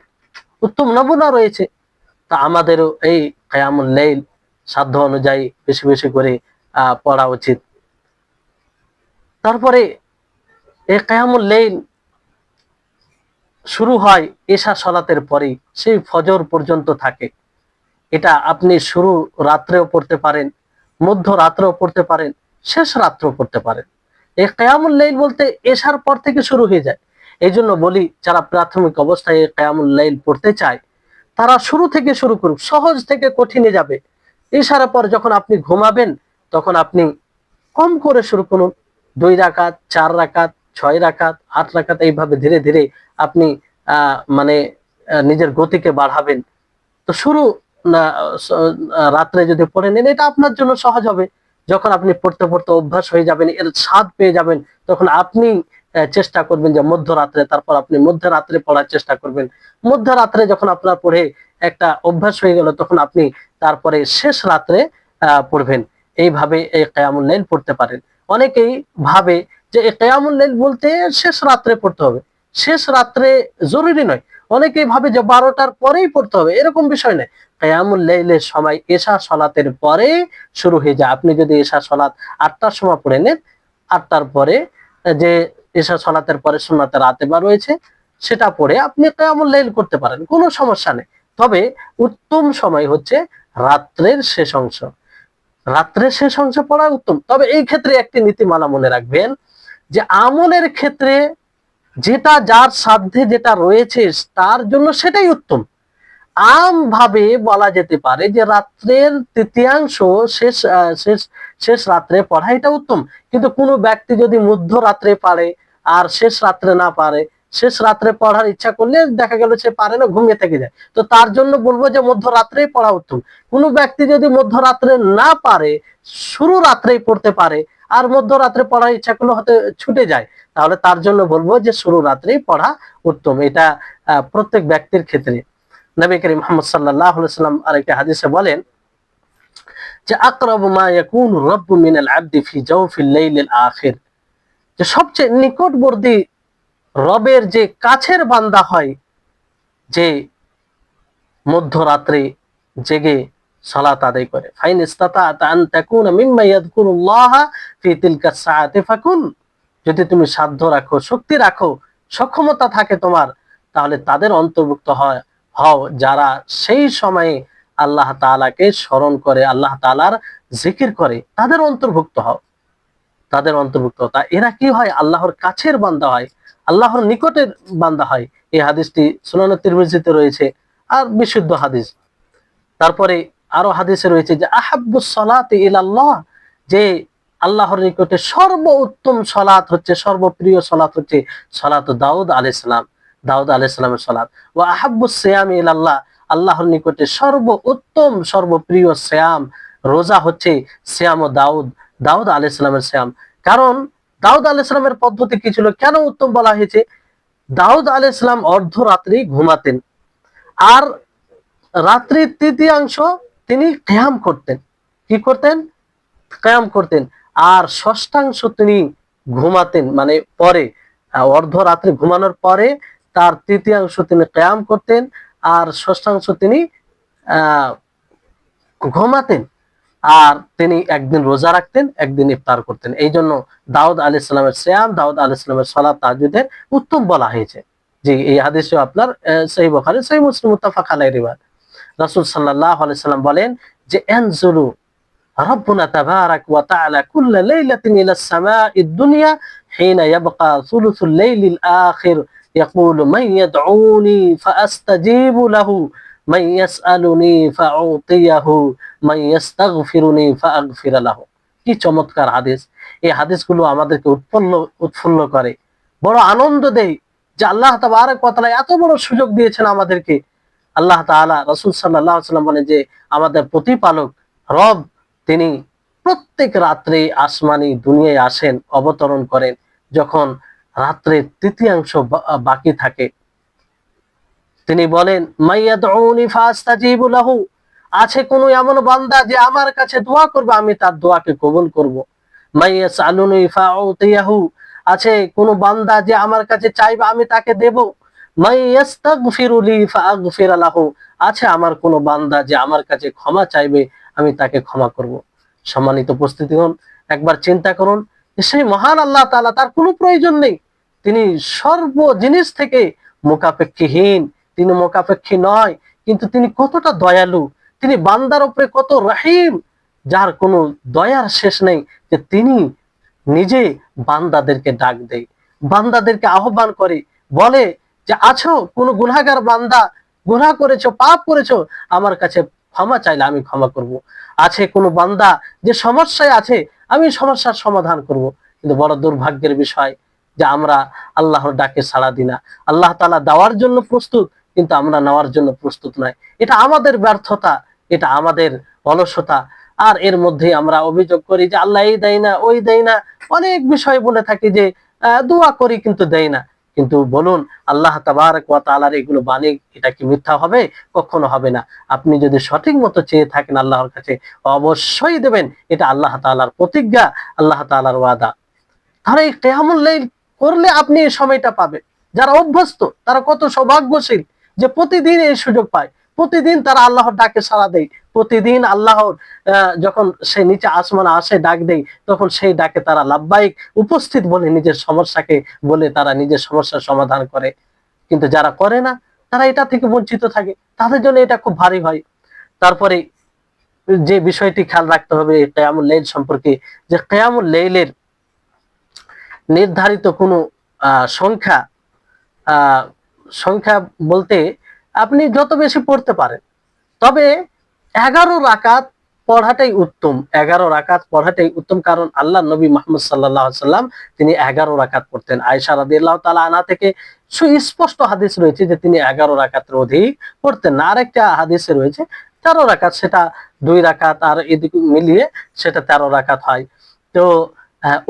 Speaker 1: উত্তম নমুনা রয়েছে। তা আমাদেরও এই কিয়ামুল লাইল সাধ্য অনুযায়ী বেশি বেশি করে পড়া উচিত। তারপরে এই কিয়ামুল লাইল শুরু হয় এশা সালাতের পরেই, সেই ফজর পর্যন্ত থাকে। এটা আপনি শুরু রাত্রেও পড়তে পারেন, মধ্য রাত্রেও পড়তে পারেন, শেষ রাত্রেও পড়তে পারেন। এই কিয়ামুল লাইল বলতে এশার পর থেকে শুরু হয়ে যায়। এই জন্য বলি, যারা প্রাথমিক অবস্থায় এই কিয়ামুল লাইল পড়তে চায় তারা শুরু থেকে শুরু করুক, সহজ থেকে কঠিনে যাবে। এশার পর যখন আপনি ঘুমাবেন তখন আপনি কম করে শুরু করুন, 2 রাকাত, 4 রাকাত, 6 রাকাত, 8 রাকাত, এইভাবে ধীরে ধীরে আপনি মানে নিজের গতিকে বাড়াবেন। তো শুরু রাত্রে যদি পড়ে নেন, এটা আপনার জন্য সহজ হবে। যখন আপনি পড়তে পড়তে অভ্যাস হয়ে যাবেন, এর স্বাদ পেয়ে যাবেন, তখন আপনি চেষ্টা করবেন যে মধ্যরাত্রে, তারপর আপনি মধ্যরাত্রে পড়ার চেষ্টা করবেন। মধ্যরাত্রে যখন আপনার পড়ে একটা অভ্যাস হয়ে গেল, তখন আপনি তারপরে শেষ রাত্রে পড়বেন। এইভাবে এই কিয়ামুল লাইল পড়তে পারেন। অনেকেই ভাবে যে এই কিয়ামুল লাইল বলতে শেষ রাত্রে পড়তে হবে, শেষ রাত্রে জরুরি নয়। অনেকেই ভাবে যে 12টার পরেই পড়তে হবে, এরকম বিষয় নয়। কিয়ামুল লাইলের সময় এশা সালাতের পরে শুরু হয়ে যায়। আপনি যদি এশা সালাত 8টার সময় পড়ে নেন, 8টার পরে যে এশা সালাতের পরে সুন্নাতে রাতেবা রয়েছে, সেটা পড়ে আপনি কিয়ামুল লাইল করতে পারেন, কোনো সমস্যা নেই। তবে উত্তম সময় হচ্ছে রাত্রের শেষ অংশ, রাত্রের শেষ অংশ পড়া উত্তম। তবে এই ক্ষেত্রে একটি নীতিমালা মনে রাখবেন, যে আমলের ক্ষেত্রে যেটা যার সাধ্যে যেটা রয়েছে তার জন্য সেটাই উত্তম। আম ভাবে বলা যেতে পারে যে রাত্রের তৃতীয়াংশ শেষ শেষ শেষ রাত্রে পড়া এটা উত্তম। কিন্তু কোনো ব্যক্তি যদি মধ্য রাত্রে পারে আর শেষ রাত্রে না পারে, শেষ রাত্রে পড়ার ইচ্ছা করলে দেখা গেল সে পারে না, ঘুমিয়ে থেকে যায়, তো তার জন্য বলবো যে মধ্যরাত্রেই পড়া উত্তম। কোনো ব্যক্তি যদি মধ্যরাত্রে না পারে, শুরু রাত্রেই পড়তে পারে, আর মধ্যরাত্রে পড়ার ইচ্ছা করলে হয়তো ছুটে যায়, তাহলে তার জন্য বলবো যে শুরু রাত্রেই পড়া উত্তম। এটা প্রত্যেক ব্যক্তির ক্ষেত্রে। নবী করিম মুহাম্মদ সাল্লাল্লাহু আলাইহি ওয়াসাল্লাম আরেকটা হাদিসে বলেন যে আকরাবু মা ইয়াকুনু রাব্বু মিনাল আবদি ফি জাওফিল লাইলিল আখির, যে সবচেয়ে নিকটবর্তী রবের যে কাছের বান্দা হয়, যে মধ্যরাত্রে জেগে সালাত আদায় করে। ফাইন ইসতাতা'তা আন তাকুনা মিম্মা ইয়াযকুরুল্লাহা ফি তিলকা সাআতি ফাকুন, যদি তুমি সাধ্য রাখো, শক্তি রাখো, সক্ষমতা থাকে তোমার, তাহলে তাদের অন্তর্ভুক্ত হও যারা সেই সময়ে আল্লাহ তাআলাকে স্মরণ করে, আল্লাহ তাআলার জিকির করে, তাদের অন্তর্ভুক্ত হও, তাদের অন্তর্ভুক্ত। তা এরা কি হয়? আল্লাহর কাছের বান্দা হয়, আল্লাহর নিকটের বান্দা হয়। এই হাদিসটি সুনান তিরমিজিতে রয়েছে, আর বিশুদ্ধ হাদিস। তারপরে আরো হাদিসে রয়েছে যে আহাব্বুস সালাতি ইলাল্লাহ, যে আল্লাহর নিকটে সর্বোত্তম সালাত হচ্ছে, সর্বপ্রিয় সালাত হচ্ছে সালাত দাউদ আলাইহিস সালাম, দাউদ আলাইহিস সালামের সালাত। ওয়া আহাব্বুস সিয়ামি ইলাল্লাহ, আল্লাহর নিকটে সর্বোত্তম সর্বপ্রিয় সিয়াম, রোজা হচ্ছে সিয়াম ও দাউদ, দাউদ আলাইহিস সালামের সিয়াম। কারণ দাউদ আলাইহিস সালামের পদ্ধতি কি ছিল, কেন উত্তম বলা হয়েছে? দাউদ আলাইহিস সালাম অর্ধরাত্রি ঘুমাতেন, আর রাত্রির তৃতীয়াংশ তিনি কিয়াম করতেন। কি করতেন? কিয়াম করতেন। আর ষষ্ঠাংশ তিনি ঘুমাতেন, মানে পরে অর্ধরাত্রি ঘুমানোর পরে তার তৃতীয়াংশ তিনি কিয়াম করতেন, আর ষষ্ঠাংশ তিনি ঘুমাতেন। আর তিনি একদিন রোজা রাখতেন, একদিন ইফতার করতেন। এই জন্য দাউদ আলাইহিস সালামের সিয়াম, দাউদ আলাইহিস সালামের সালাত তাহাজ্জুদের উত্তম বলা হয়েছে। যে এই হাদিসে আপনার সহিহ বুখারী, সহিহ মুসলিম মুত্তাফাক আলাইহি রিওয়ায়াত। রাসূল সাল্লাল্লাহু আলাইহি সাল্লাম বলেন যে ইয়ানজুলু রাব্বুনা তাবারাক ওয়া তাআলা কুল্লা লাইলাতিন ইলাস সামাঈদ দুনিয়া হিনা ইয়াবকা সুলুসুল লাইলিল আখির ইয়াকুলু মান ইয়াদউনি ফাআস্তাজিবু লাহু মান ইয়াসআলুনি ফাউতিয়াহু মান ইস্তাগফিরুনি ফাআগফির লাহু। কি চমৎকার হাদিস! এই হাদিসগুলো আমাদেরকে উৎফুল্ল করে, বড় আনন্দ দেয় যে আল্লাহ তাবারক ওয়া তাআলা এত বড় সুযোগ দিয়েছেন আমাদেরকে। আল্লাহ তাআলা, রাসূল সাল্লাল্লাহু আলাইহি ওয়াসাল্লাম বলেন যে আমাদের প্রতিপালক রব, তিনি প্রত্যেক রাত্রে আসমানি দুনিয়ায় আসেন, অবতরণ করেন, যখন রাত্রের তৃতীয়াংশ বাকি থাকে। তিনি বলেন মাইয়াদউনি ফাস্তাজিবু লাহু, আছে কোন এমন বান্দা যে আমার কাছে দোয়া করবে, আমি তার দোয়াকে কবুল করব। মাইয়াসআলুনি ফাউতিয়াহু, আছে কোন বান্দা যে আমার কাছে চাইবে, আমি তাকে দেব। মাইয়াস্তাগফিরুলি ফাআগফির লাহু, আছে আমার কোন বান্দা যে আমার কাছে ক্ষমা চাইবে, আমি তাকে ক্ষমা করব। সম্মানিত উপস্থিতিগণ, একবার চিন্তা করুন, সেই মহান আল্লাহ তাআলা, তার কোনো প্রয়োজন নেই, তিনি সর্ব জিনিস থেকে মুখাপেক্ষীহীন, তিনি মুখাপেক্ষী নয়, কিন্তু তিনি কতটা দয়ালু, তিনি বান্দার উপরে কত রহিম, যার কোনো দয়ার শেষ নেই, যে তিনি নিজে বান্দাদেরকে ডাক দেয়, বান্দাদেরকে আহ্বান করে, বলে যে আছো কোন গুনাহগার বান্দা, গুনাহ করেছো, পাপ করেছো, আমার কাছে ক্ষমা চাইলে আমি ক্ষমা করব। আছে কোন বান্দা যে সমস্যায় আছে, আমি সমস্যার সমাধান করব। কিন্তু বড় দুর্ভাগ্যের বিষয় যে আমরা আল্লাহর ডাকে সাড়া দিই না। আল্লাহ তাআলা দেওয়ার জন্য প্রস্তুত, কিন্তু আমরা নেওয়ার জন্য প্রস্তুত নয়। এটা আমাদের ব্যর্থতা, এটা আমাদের অলসতা। আর এর মধ্যে আমরা অভিযোগ করি যে আল্লাহ এই দেয় না, ওই দেয় না, অনেক বিষয় বলে থাকি যে দোয়া করি কিন্তু দেয় না। কিন্তু বলুন, আল্লাহ তাবারক ওয়া তাআলার এগুলো বাণী, এটা কি মিথ্যা হবে? কখনো হবে না। আপনি যদি সঠিক মতো চেয়ে থাকেন আল্লাহর কাছে, অবশ্যই দেবেন। এটা আল্লাহ তাআলার প্রতিজ্ঞা, আল্লাহ তাআলার ওয়াদা। তাহলে এই কিয়ামুল লাইল করলে আপনি এই সময়টা পাবেন। যারা অভ্যস্ত তারা কত সৌভাগ্যশীল যে প্রতিদিন এই সুযোগ পায়, প্রতিদিন তারা আল্লাহর ডাকে সাড়া দেয়, প্রতিদিন আল্লাহর যখন সে নিচে আসমানে আসে ডাক দেয়, তখন সেই ডাকে তারা লাব্বাইক উপস্থিত বলে নিজের সমস্যাকে বলে তারা নিজের সমস্যার সমাধান করে। কিন্তু যারা করে না, তারা এটা থেকে বঞ্চিত থাকে, তাদের জন্য এটা খুব ভারী হয়। তারপরে যে বিষয়টি খেয়াল রাখতে হবে কিয়ামুল লাইল সম্পর্কে, যে কিয়ামুল লাইলের নির্ধারিত কোনো সংখ্যা, সংখ্যা বলতে আপনি যত বেশি পড়তে পারেন, তবে 11 রাকাত পড়াটাই উত্তম, 11 রাকাত পড়াটাই উত্তম। কারণ আল্লাহ নবী মুহাম্মদ সাল্লাল্লাহু আলাইহি সাল্লাম তিনি 11 রাকাত পড়তেন। আয়েশা রাদিয়াল্লাহু তাআলা আনহা থেকে সুস্পষ্ট হাদিস রয়েছে যে তিনি 11 রাকাতের অধিক পড়তেন না। আরেকটা হাদিসে রয়েছে 13 রাকাত, সেটা 2 রাকাত আর এদিকে মিলিয়ে সেটা 13 রাকাত হয়। তো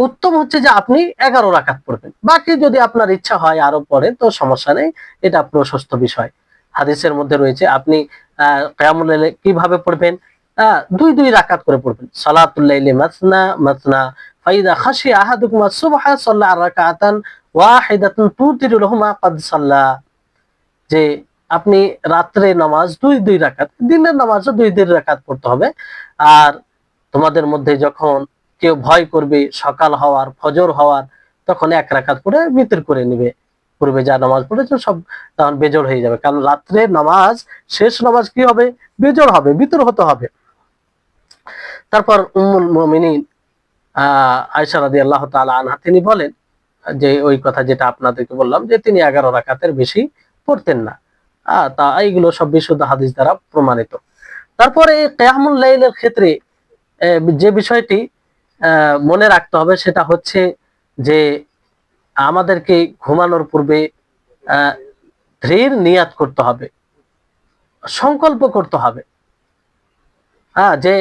Speaker 1: উত্তম হচ্ছে যে আপনি 11 রাকাত পড়বেন, বাকি যদি আপনার ইচ্ছা হয় আরো পড়েন তো সমস্যা নেই, এটা প্রশস্ত বিষয়। হাদিসের মধ্যে রয়েছে আপনি কিয়ামুল লাইলে কিভাবে পড়বেন, 2 রাকাত করে পড়বেন। সালাতুল লাইলি মাসনা মাসনা ফাইদা খাশিয়া আহাদুকুম আস-সুবহা সাল্লা রাকাতান ওয়াহিদাতান তুতিরু লাহু মা ক্বাদ সাল্লা। যে আপনি রাত্রে নামাজ 2 রাকাত, দিনের নামাজও 2 রাকাত পড়তে হবে। আর তোমাদের মধ্যে যখন কেউ ভয় করবে সকাল হওয়ার, ফজর হওয়ার, তখন 1 রাকাত পড়ে বিতর করে নিবে। পূর্বে যা নামাজ পড়েছে সব তখন বেজোড় হয়ে যাবে। কারণ রাত্রের নামাজ, শেষ নামাজ কি হবে? বেজোড় হবে, বিতর হতে হবে। তারপর উম্মুল মুমিনিন আয়েশা রাদিয়াল্লাহু তাআলা আনহা তিনি বলেন যে ওই কথা যেটা আপনাদেরকে বললাম যে তিনি 11 রাকাতের বেশি পড়তেন না। তা এইগুলো সব বিশুদ্ধ হাদিস দ্বারা প্রমাণিত। তারপরে কিয়ামুল লাইলের ক্ষেত্রে যে বিষয়টি মনে রাখতে হবে সেটা হচ্ছে যে আমাদেরকে ঘুমানোর পূর্বে দৃঢ় নিয়াত করতে হবে, সংকল্প করতে হবে, যে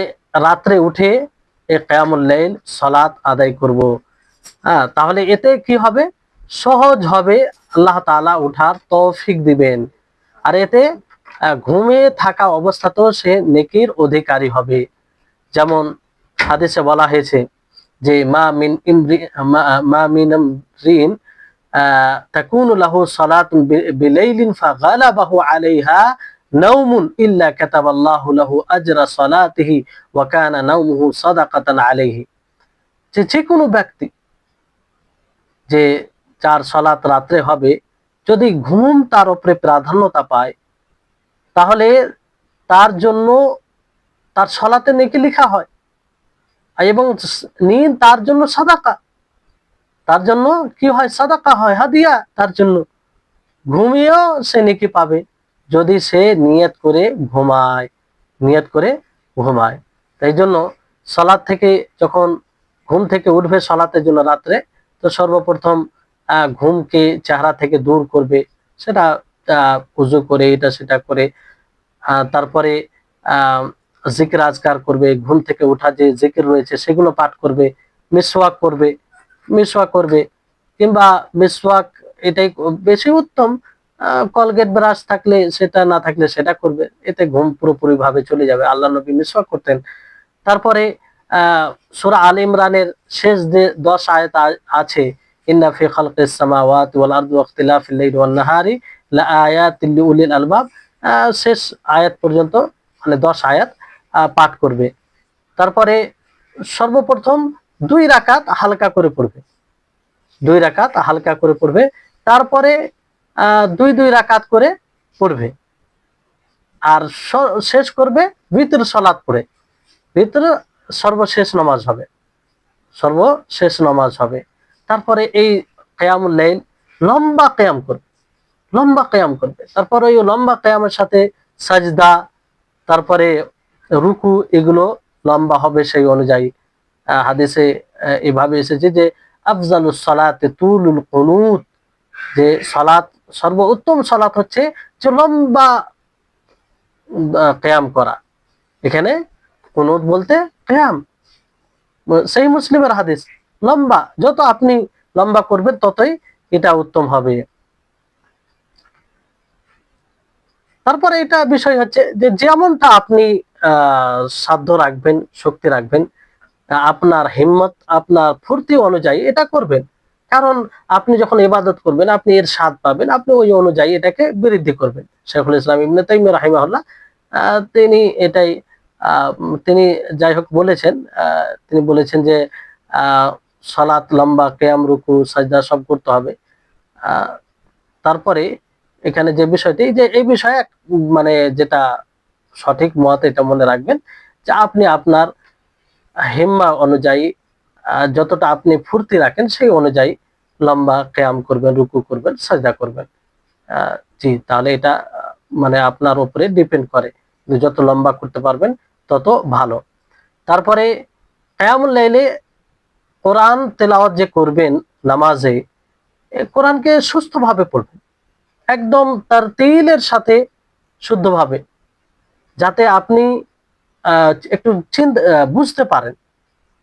Speaker 1: রাত্রে উঠে কিয়ামুল লাইল সালাত আদায় করব। তাহলে এতে কি হবে? সহজ হবে, আল্লাহ তাআলা উঠার তৌফিক দিবেন। আর এতে ঘুমে থাকা অবস্থাতেও সে নেকির অধিকারী হবে। যেমন হাদিসে বলা হয়েছে যে মা মিন ইমরিন তাকুনু লাহু সালাতুন বিলাইলিন ফাগালাবাহু আলাইহা নাওমুন ইল্লা কাতাবাল্লাহু লাহু আজরা সালাতিহি ওয়া কানা নাওমুহু সাদাকাতান আলাইহি। যে কোনো ব্যক্তি যে যার সালাত রাত্রে হবে, যদি ঘুম তার উপরে প্রাধান্যতা পায় তাহলে তার জন্য তার সালাতে নেকি লেখা হয়, এবং নিদ তার জন্য সাদাকা, তার জন্য কি হয়? সাদাকা হয়, হাদিয়া তার জন্য। ঘুমিয়েও সে নেকি পাবে যদি সে নিয়ত করে ঘুমায়, নিয়ত করে ঘুমায়। তাই জন্য সালাত থেকে যখন ঘুম থেকে উঠবে সালাতের জন্য রাত্রে, তো সর্বপ্রথম ঘুমকে চেহারা থেকে দূর করবে, সেটা উযু করে এটা সেটা করে। তারপরে জিকির আজকার করবে, ঘুম থেকে ওঠা যে জিকির রয়েছে সেগুলো পাঠ করবে, মিসওয়াক করবে, মিসওয়াক করবে, কিংবা মিসওয়াক এটাই বেশি উত্তম। কলগেট ব্রাশ থাকলে সেটা, না থাকলে সেটা করবে, এতে ঘুম পুরোপুরি ভাবে চলে যাবে। আল্লাহ নবী মিসওয়াক করতেন। তারপরে সূরা আল ইমরানের শেষ যে 10 আয়াত আছে, ইন্না ফি খালকিস সামাওয়াতি ওয়াল আরদি ওয়া ইখতিলাফিল লাইলি ওয়ান নাহারি লাআয়াতিল লিউলিল আলবাব, শেষ আয়াত পর্যন্ত, মানে 10 আয়াত পাঠ করবে। তারপরে সর্বপ্রথম 2 রাকাত হালকা করে পড়বে, 2 রাকাত হালকা করে পড়বে। তারপরে 2 রাকাত করে পড়বে, আর শেষ করবে ভিতর সালাত পড়ে। ভিতরে সর্বশেষ নামাজ হবে, সর্বশেষ নামাজ হবে। তারপরে এই কিয়ামুল লাইল লম্বা কিয়াম করবে, লম্বা কিয়াম করবে। তারপরে ওই লম্বা কিয়ামের সাথে সাজদা, তারপরে রুকু, এগুলো লম্বা হবে সেই অনুযায়ী। হাদিসে এভাবে এসেছে যে আফজালুস সালাতে তুলুল কুনুত, যে সালাত, সর্বোত্তম সালাত হচ্ছে যে লম্বা কিয়াম করা। এখানে কুনুত বলতে কিয়াম, সেই মুসলিমের হাদিস। লম্বা, যত আপনি লম্বা করবেন ততই এটা উত্তম হবে। তারপরে এটা বিষয় হচ্ছে যে যেমনটা আপনি সাধ্য রাখবেন, শক্তি রাখবেন, আপনার হিম্মত, আপনার ফুর্তি অনুযায়ী এটা করবেন। কারণ আপনি যখন ইবাদত করবেন আপনি এর স্বাদ পাবেন, আপনি ওই অনুযায়ী এটাকে বৃদ্ধি করবেন। শাইখুল ইসলাম ইবনে তাইমিয়া রাহিমাহুল্লাহ তিনি এটাই তিনি যাই হোক বলেছেন, তিনি বলেছেন যে সালাত লম্বা, কিয়াম, রুকু, সাজদা সব করতে হবে। তারপরে এখানে যে বিষয়টি, যে এই বিষয়ে মানে যেটা সঠিক মত, এটা মনে রাখবেন যে আপনি আপনার হিম্মা অনুযায়ী যতটা আপনি ফুর্তি রাখেন সেই অনুযায়ী লম্বা কিয়াম করবেন, রুকু করবেন, সাজদা করবেন। জি, তাহলে এটা মানে আপনার উপরে ডিপেন্ড করে, যত লম্বা করতে পারবেন তত ভালো। তারপরে কিয়ামুল লাইলে কোরআন তেলাওয়াত যে করবেন নামাজে, কোরআনকে সুস্থভাবে পড়বেন, একদম তার তিলের সাথে শুদ্ধভাবে, যাতে আপনি একটু বুঝতে পারেন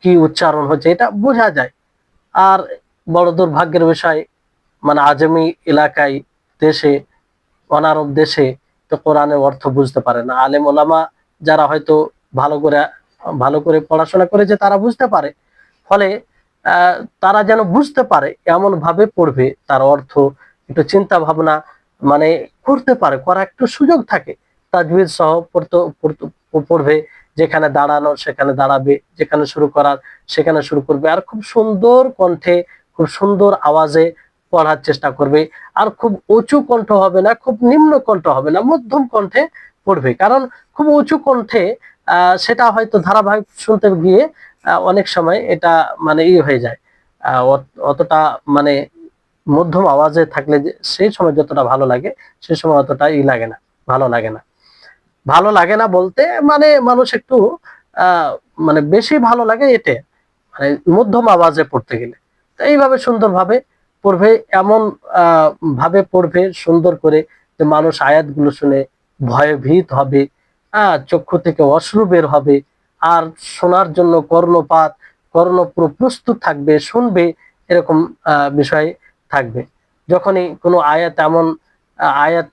Speaker 1: কি উচ্চারণ হচ্ছে, এটা বোঝা যায়। আর বড় দুর্ভাগ্যের বিষয়, মানে আজমি এলাকায়, দেশে, অনারব দেশে তো কোরআনের অর্থ বুঝতে পারে না। আলেম ওলামা যারা হয়তো ভালো করে ভালো করে পড়াশোনা করেছে তারা বুঝতে পারে, ফলে তারা যেন বুঝতে পারে এমন ভাবে পড়বে, তার অর্থ একটু চিন্তা ভাবনা মানে করতে পারে, করা একটু সুযোগ থাকে। তাজবিদ সহ পড়বে, যেখানে দাঁড়ানোর সেখানে দাঁড়াবে, যেখানে শুরু করার সেখানে শুরু করবে, আর খুব সুন্দর কণ্ঠে, খুব সুন্দর আওয়াজে পড়ার চেষ্টা করবে। আর খুব উঁচু কণ্ঠ হবে না, খুব নিম্ন কণ্ঠ হবে না, মধ্যম কণ্ঠে পড়বে। কারণ খুব উঁচু কণ্ঠে সেটা হয়তো ধারাবাহিক শুনতে গিয়ে অনেক সময় এটা মানে হয়ে যায়, অতটা মানে মধ্যম আওয়াজে থাকলে সেই সময় যতটা ভালো লাগে সেই সময় অতটা লাগে না, ভালো লাগে না। ভালো লাগে না বলতে মানে মানুষ একটু আহ মানে বেশি ভালো লাগে এতে, মানে মধ্যম আওয়াজে পড়তে গেলে। তো এইভাবে সুন্দরভাবে পড়বে, এমন ভাবে পড়বে সুন্দর করে যে মানুষ আয়াতগুলো শুনে ভয়ে ভীত হবে, চক্ষু থেকে অশ্রু বের হবে, আর শোনার জন্য কর্ণ পুরো প্রস্তুত থাকবে, শুনবে, এরকম বিষয় থাকবে। যখনই কোনো আয়াত এমন আয়াত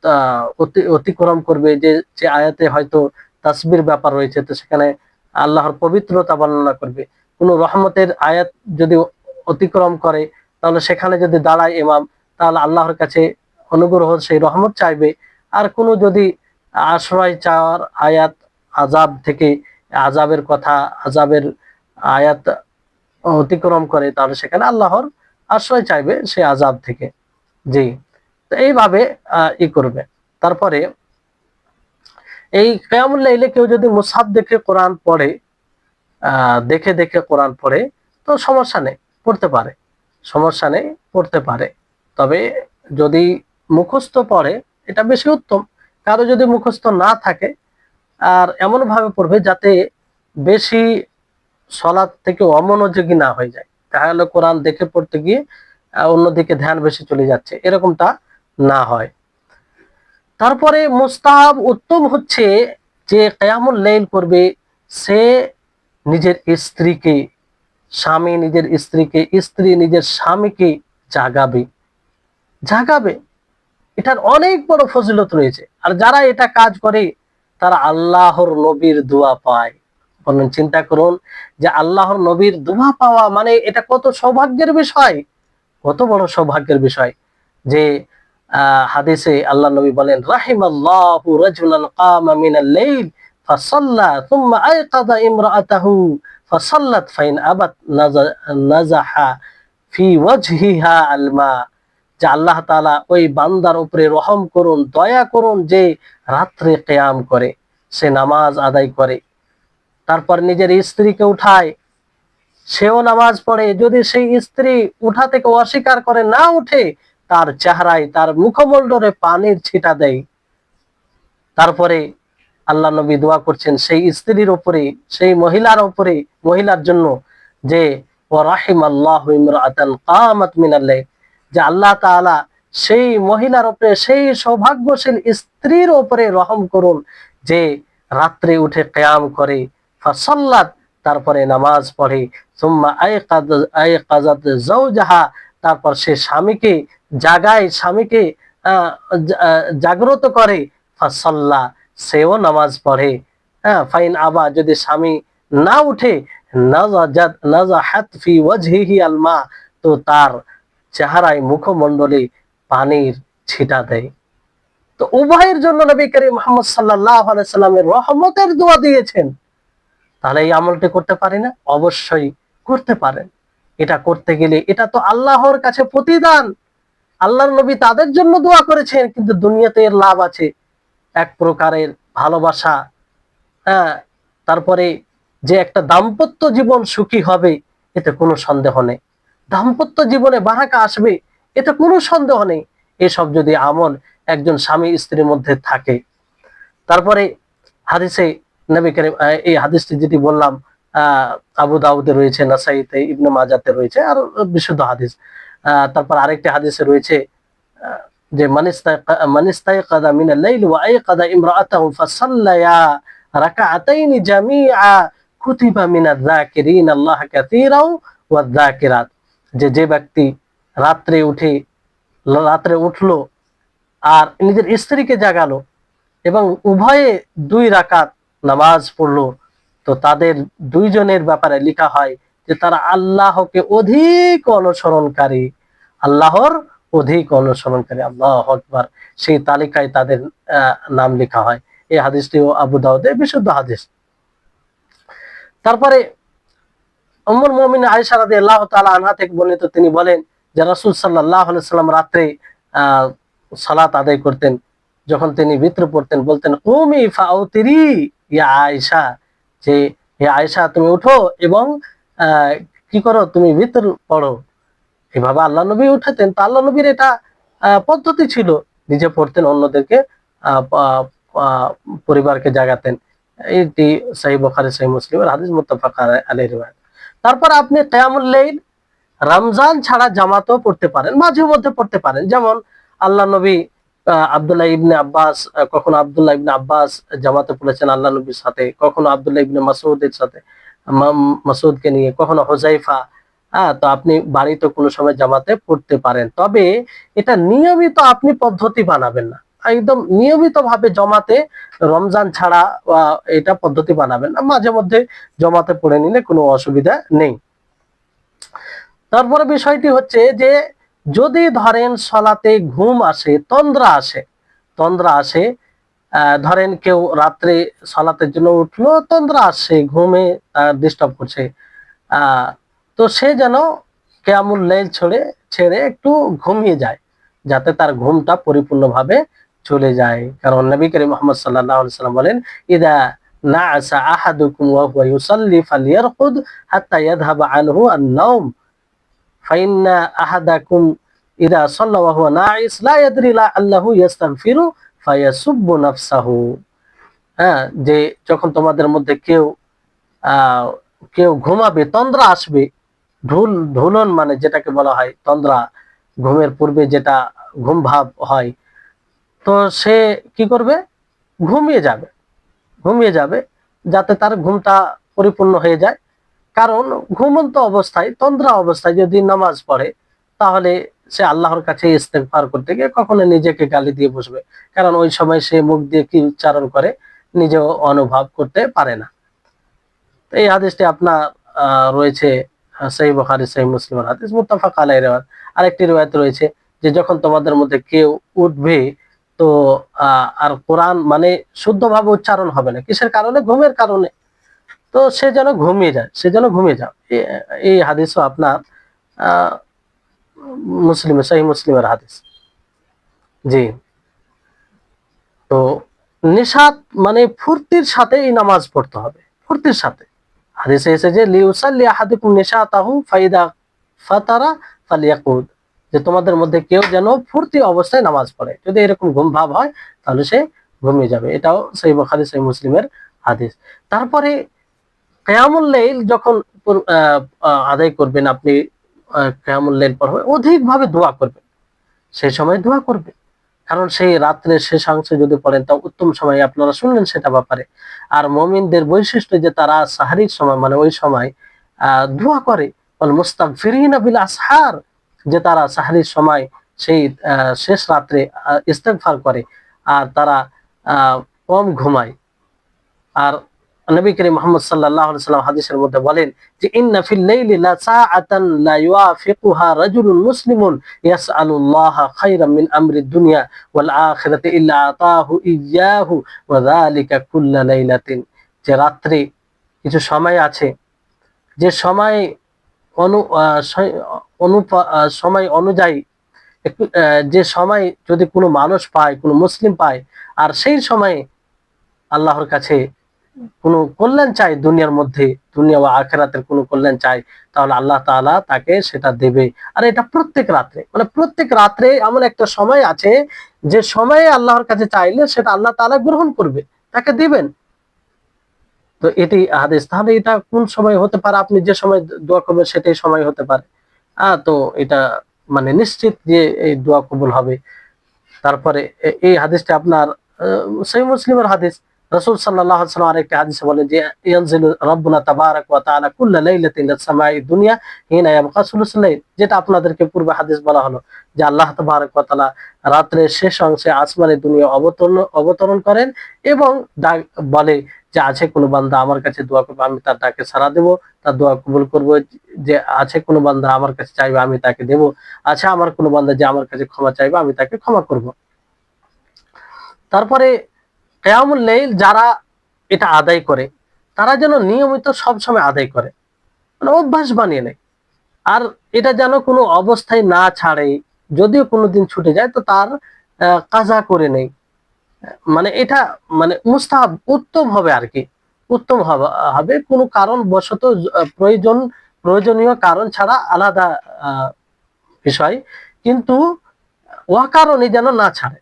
Speaker 1: অতিক্রম করবে যে যে আয়াতে হয়তো তাসবির ব্যাপার রয়েছে, তো সেখানে আল্লাহর পবিত্রতা বর্ণনা করবে। কোনো রহমতের আয়াত যদি অতিক্রম করে, তাহলে সেখানে যদি দাঁড়ায় ইমাম, তাহলে আল্লাহর কাছে অনুগ্রহ সেই রহমত চাইবে। আর কোনো যদি আশ্রয় চাওয়ার আয়াত, আযাব থেকে, আযাবের কথা, আযাবের আয়াত অতিক্রম করে, তাহলে সেখানে আল্লাহর আশ্রয় চাইবে সেই আযাব থেকে। জি, তো এইভাবে করবে। তারপরে এই কিয়ামুল লাইলে কেউ যদি মুসহাফ দেখে কোরআন পড়ে, দেখে দেখে কোরআন পড়ে, তো সমস্যা নেই, পড়তে পারে, সমস্যা নেই, পড়তে পারে। তবে যদি মুখস্থ পড়ে এটা বেশি উত্তম। কারো যদি মুখস্থ না থাকে, আর এমন ভাবে পড়বে যাতে বেশি সলাৎ থেকে অমনোযোগী না হয়ে যায়, তাহলে কোরআন দেখে পড়তে গিয়ে অন্যদিকে ধ্যান বেশি চলে যাচ্ছে, এরকমটা না হয়। তারপরে মুস্তাহাব উত্তম হচ্ছে যে কিয়ামুল লাইল করবে সে নিজের স্ত্রীকে, স্বামী নিজের স্ত্রীকে, স্ত্রী নিজের স্বামীকে জাগাবে, জাগাবে। এটার অনেক বড় ফজিলত রয়েছে। আর যারা এটা কাজ করে তারা আল্লাহর নবীর দোয়া পায়। বলুন, চিন্তা করুন যে আল্লাহর নবীর দোয়া পাওয়া মানে এটা কত সৌভাগ্যের বিষয়, কত বড় সৌভাগ্যের বিষয়। যে হাদিসে আল্লাহ নবী বলেন, রাহিমাল্লাহু রাজুলান কামা মিনাল লাইল ফাসাল্লা থুম্মা আইকাযা ইমরাআতাহু ফাসাল্লাত ফাইন আবাত নাজাহা ফি ওয়াজহিহা আলমা। যে আল্লাহ তাআলা ওই বান্দার উপরে রহম করুন, দয়া করুন, যে রাত্রে কিয়াম করে, সে নামাজ আদায় করে, তারপর নিজের স্ত্রীকে উঠায়, সেও নামাজ পড়ে। যদি সেই স্ত্রী উঠা থেকে অস্বীকার করে, না উঠে, তার চেহারায়, তার মুখমণ্ডলে পানির ছিটা দেয়। তারপরে আল্লাহ নবী দোয়া করছেন সেই স্ত্রীর উপরে, সেই মহিলার উপরে, মহিলার জন্য, যে ওয়া রাহিমাল্লাহু ইমরাআতান কামাত মিনাল লাইল, যে আল্লাহ তাআলা সেই মহিলার উপরে, সেই সৌভাগ্যশীল স্ত্রীর উপরে রহম করুন যে রাত্রে উঠে কিয়াম করে, ফাসাল্লাত, তারপরে নামাজ পড়ে, সুম্মা আইকাযাত যাওজাহা, তারপর সে স্বামীকে জাগায়, স্বামীকে জাগ্রত করে, ফাসাল্লা, সেও নামাজ পড়ে। ফাইন আবা, যদি স্বামী না উঠে, নাজাহাত ফি ওয়াজহিহি আলমা, তো তার চেহারায়, মুখমণ্ডলে পানির ছিটা দেয়। তো উভয়ের জন্য নবী করিম মুহাম্মদ সাল্লাল্লাহু আলাইহি সাল্লামের রহমতের দোয়া দিয়েছেন। তাহলে এই আমলটি করতে পারি না? অবশ্যই করতে পারেন। এটা করতে গেলে এটা তো আল্লাহর কাছে প্রতিদান। আল্লাহর নবী তাদের জন্য দোয়া করেছেন, কিন্তু দুনিয়াতে এর লাভ আছে, এক প্রকারের ভালোবাসা। হ্যাঁ, তারপরে যে একটা দাম্পত্য জীবন সুখী হবে, এতে কোনো সন্দেহ নেই। দাম্পত্য জীবনে বারাকা আসবে, এতে কোনো সন্দেহ নেই, এসব যদি আমল একজন স্বামী স্ত্রীর মধ্যে থাকে। তারপরে হাদিসে নবী করিম, এই হাদিসটি যেটি বললাম, আবু দাউদে রয়েছে, নাসাইতে, ইবনে মাজাতে রয়েছে, আর বিশুদ্ধ হাদিস। তারপর আরেকটি হাদিসে রয়েছে যে মানিস্তাইকাযা মিনাল লাইল ওয়া আইকাযা ইমরাআতাহু ফাসাল্লায়া রাকাআতাইনি জামিআ কুতিবা মিনাজ যাকিরিন আল্লাহ কাসীরাও ওয়াজ যাকিরাত, যে ব্যক্তি রাত্রে উঠলো আর নিজের স্ত্রীকে জাগালো এবং উভয়ে 2 রাকাত নামাজ পড়লো, তো তাদের দুইজনের ব্যাপারে লেখা হয় যে তারা আল্লাহকে অধিক অনুসরণকারী, আল্লাহর অধিক অনুসরণকারী। আল্লাহু আকবার, সেই তালিকায় তাদের নাম লেখা হয়। এই হাদিসটিও আবু দাউদে বিশুদ্ধ হাদিস। তারপরে উম্মুল মুমিনিন আয়েশা রাদিয়াল্লাহু তাআলা আনহা থেকে বর্ণিত, তিনি বলেন যে রাসূল সাল্লাল্লাহু আলাইহি সাল্লাম রাতে সালাত আদায় করতেন, যখন তিনি বিতর পড়তেন বলতেন কুমি ফাউতিরি ইয়া আয়েশা, যে হে আয়েশা তুমি উঠো এবং কি করো, তুমি বিতর পড়ো। এভাবে আল্লাহ নবী উঠাতেন। তো আল্লাহ নবীর এটা পদ্ধতি ছিল, নিজে পড়তেন, অন্যদেরকে পরিবারকে জাগাতেন। এটি সহিহ বুখারী সহিহ মুসলিমের হাদিস, মুত্তাফাক আলাইহি রিওয়ায়াত। তারপর আপনি কিয়ামুল লাইল রমজান ছাড়া জামাতও পড়তে পারেন, মাঝে মধ্যে পড়তে পারেন। যেমন আল্লাহ নবী কখনো আব্দুল্লাহ ইবনে আব্বাস জামাতে পড়েছেন আল্লাহ নবীর সাথে, কখনো আব্দুল্লাহ ইবনে মাসউদের সাথে, মাসউদকে নিয়ে, কখনো হুযায়ফা। তো আপনি বাড়িতে কোনো সময় জামাতে পড়তে পারেন, তবে এটা নিয়মিত আপনি পদ্ধতি বানাবেন না। একদম নিয়মিত ভাবে জমাতে রমজান ছাড়া এটা পদ্ধতি বানাবেন না, মাঝে মধ্যে জমাতে পড়ে নিলে কোনো অসুবিধা নেই। তারপরে বিষয়টি হচ্ছে যে যদি ধরেন সলাতে ঘুম আসে, তন্দ্রা আসে, ধরেন কেউ রাত্রে সলাতের জন্য উঠলো, তন্দ্রা আসছে, ঘুমে ডিস্টার্ব করছে, তো সে যেন কিয়ামুল লাইল ছেড়ে একটু ঘুমিয়ে যায়, যাতে তার ঘুমটা পরিপূর্ণভাবে চলে যায়। কারণ নবী করিম মুহাম্মদ সাল্লাল্লাহু আলাইহি ওয়াসাল্লাম বলেন ইদা নাআসা আহাদুকুম ওয়া হুয়া ইউসাল্লি ফালইয়ারকুদ হাত্তা ইয়াযহাবা আনহু আন-নাওম ফাইন্না আহাদাকুম ইদা সাল্লা ওয়া হুয়া নাইস লা ইয়াদরি লাআল্লাহু ইস্তাগফিরু ফায়াসুব্বু নাফসাহু। যে যখন তোমাদের মধ্যে কেউ ঘুমাবে, তন্দ্রা আসবে, ঢুলন মানে যেটাকে বলা হয় তন্দ্রা, ঘুমের পূর্বে যেটা ঘুম ভাব হয়, তো সে কি করবে, ঘুমিয়ে যাবে যাতে তার ঘুমটা পরিপূর্ণ হয়ে যায়। কারণ ঘুমন্ত অবস্থায়, তন্দ্রা অবস্থায় যদি নামাজ পড়ে, তাহলে সে আল্লাহর কাছে ইস্তেগফার করতে গিয়ে কখনো নিজেকে গালি দিয়ে বসবে, কারণ ওই সময় সে মুখ দিয়ে কি উচ্চারণ করে নিজেও অনুভব করতে পারে না। এই হাদিসটি আপনার রয়েছে সহিহ বুখারী সহিহ মুসলিমের হাদিস, মুত্তাফাক আলাইহি রিওয়ায়াত। আরেকটি রিওয়ায়াত রয়েছে যে যখন তোমাদের মধ্যে কেউ উঠবে, তো আর কোরআন মানে শুদ্ধভাবে উচ্চারণ হবে না, কিসের কারণে, ঘুমের কারণে, তো সে যেন ঘুমিয়ে যায়, এই হাদিসও আপনার সহিহ মুসলিমের হাদিস। জি, তো নিশাত মানে ফুর্তির সাথে এই নামাজ পড়তে হবে, ফুর্তির সাথে। হাদিসে এসেছে যে লিউসাল্লি আহাদুকুম নিশাতাহু ফাইদা ফাতারা ফালিয়াকুদ, যে তোমাদের মধ্যে কেউ যেন ফুর্তি অবস্থায় নামাজ পড়ে, যদি এরকম ঘুম ভাব হয় তাহলে সে ঘুমিয়ে যাবে। এটাও সহিহ বুখারী সহিহ মুসলিমের হাদিস। তারপরে কিয়ামুল লাইল যখন আদায় করবেন আপনি, কিয়ামুল লাইল পর অধিকভাবে দোয়া করবেন, সেই সময় দোয়া করবেন, কারণ সেই রাত্রের শেষাংশে যদি পড়েন তা উত্তম সময়, আপনারা শুনলেন সেটা ব্যাপারে। আর মুমিনদের বৈশিষ্ট্য যে তারা সাহরির সময় মানে ওই সময় দোয়া করে, ওয়াল মুস্তাগফিরিনা বিল আসহার, যে তারা সাহরির সময় সেই শেষ রাত্রে ইস্তেগফার করে, আর তারা কম ঘুমায়। আর নবী করিম মুহাম্মদ সাল্লাল্লাহু আলাইহি ওয়াসাল্লাম হাদিসের মধ্যে বলেন যে ইন্না ফিল লাইলি লা সাআতান লা ইউয়াফিকুহা রাজুলুন মুসলিমুন ইয়াসআলুল্লাহা খায়রাম মিন আমরি দুনিয়া ওয়াল আখিরাতি ইল্লা আতাহু ইয়্যাহু ওয়া যালিকা কুল্লা লাইলাতিন, যে রাত্রে কিছু সময় আছে, যে সময় সময় অনুযায়ী যে সময় যদি কোনো মানুষ পায়, কোনো মুসলিম পায়, আর সেই সময়ে আল্লাহর কাছে কোনো কল্যাণ চাই, দুনিয়ার মধ্যে দুনিয়া ও আখিরাতের কোনো কল্যাণ চাই, তাহলে আল্লাহ তাআলা তাকে সেটা দেবে। আর এটা প্রত্যেক রাত্রে, মানে প্রত্যেক রাত্রে এমন একটা সময় আছে যে সময়ে আল্লাহর কাছে চাইলে সেটা আল্লাহ তাআলা গ্রহণ করবে, তাকে দিবেন। তো এটি হাদিস। তাহলে এটা কোন সময় হতে পারে? আপনি যে সময় দোয়া করবেন সেটাই সময় হতে পারে। তো এটা মানে নিশ্চিত যে এই দোয়া কবুল হবে। তারপরে এই হাদিসটা আপনার সহিহ মুসলিমের হাদিস। রাসূল সাল্লাল্লাহু আলাইহি ওয়াসাল্লাম আরেকটি হাদিসে বলেন যে ইয়ানজিলু রাব্বুনা তাবারাক ওয়া তাআলা কুল্লা লাইলাতিন ইলাস সামাই দুনিয়া হিনা ইয়াবকা সুলুসুল লাইল, যেটা আপনাদেরকে পূর্বে হাদিস বলা হলো যে আল্লাহ তাবারাক ওয়া তাআলা রাত্রের শেষ অংশে আসমানে দুনিয়া অবতরণ করেন এবং বলে যে আছে কোনো বান্দা আমার কাছে দোয়া করবে, আমি তার ডাকে সাড়া দেব, তার দোয়া কবুল করব। যে আছে কোনো বান্দা আমার কাছে চাইবে, আমি তাকে দেব। আছে আমার কোনো বান্দা যে আমার কাছে ক্ষমা চাইবে, আমি তাকে ক্ষমা করব। তারপরে কিয়ামুল লাইল যারা এটা আদায় করে তারা যেন নিয়মিত সবসময় আদায় করে, মানে অভ্যাস বানিয়ে নেয়। আর এটা যেন কোনো অবস্থায় না ছাড়ে, যদিও কোনোদিন ছুটে যায় তো তার কাজা করে নেই। মানে এটা মানে মুস্তাহাব, উত্তম হবে আর কি, উত্তম হবে কোনো কারণ বশত প্রয়োজনীয় কারণ ছাড়া আলাদা বিষয়, কিন্তু অকারণে যেন না ছাড়ে।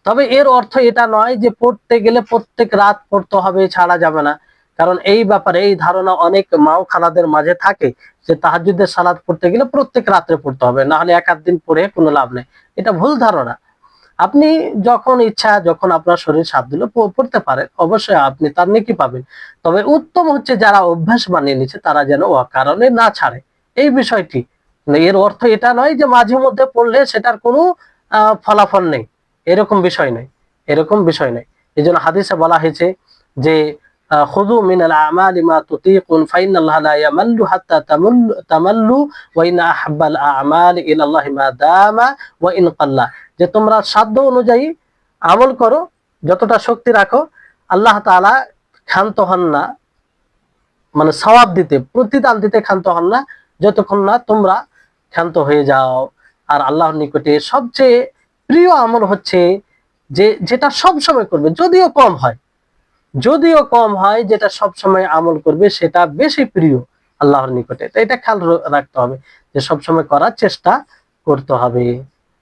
Speaker 1: তবে এর অর্থ এটা নয় যে পড়তে গেলে প্রত্যেক রাত পড়তে হবে, ছাড়া যাবে না। কারণ এই ব্যাপারে এই ধারণা অনেক মাও খালাদের মাঝে থাকে যে তাহাজ্জুদের সালাত পড়তে গেলে প্রত্যেক রাত্রে পড়তে হবে, না হলে এক আধ দিন পড়ে কোনো লাভ নেই। এটা ভুল ধারণা। আপনি যখন ইচ্ছা, যখন আপনার শরীর সাথ দিল পড়তে পারেন, অবশ্যই আপনি তার নেকি পাবেন। তবে উত্তম হচ্ছে যারা অভ্যাস বানিয়ে নিচ্ছে তারা যেন অকারণে না ছাড়ে, এই বিষয়টি। এর অর্থ এটা নয় যে মাঝে মধ্যে পড়লে সেটার কোনো ফলাফল নেই, এরকম বিষয় নেই, এরকম বিষয় নেই। এই জন্য হাদিসে বলা হয়েছে যে খুযু মিনাল আমালি মা তুতিকুন ফাইনাল্লাহা লা ইয়ামাল্লু হাত্তা তামাল্লু ওয়া ইন আহাব্বাল আমালি ইলাল্লাহি মা দামা ওয়া ইন কাল্লা, যে তোমরা সাধ্য অনুযায়ী আমল করো, যতটা শক্তি রাখো, আল্লাহ তাআলা ক্ষান্ত হন না, মানে সওয়াব দিতে, প্রতিদান দিতে ক্ষান্ত হন না যতক্ষণ না তোমরা ক্ষান্ত হয়ে যাও। আর আল্লাহর নিকটে সবচেয়ে প্রিয় আমল হচ্ছে যেটা সব সময় করবে, যদিও কম হয়, যদিও কম হয়, যেটা সব সময় আমল করবে সেটা বেশি প্রিয় আল্লাহর নিকটে। তো এটা খেয়াল রাখতে হবে যে সব সময় করার চেষ্টা করতে হবে।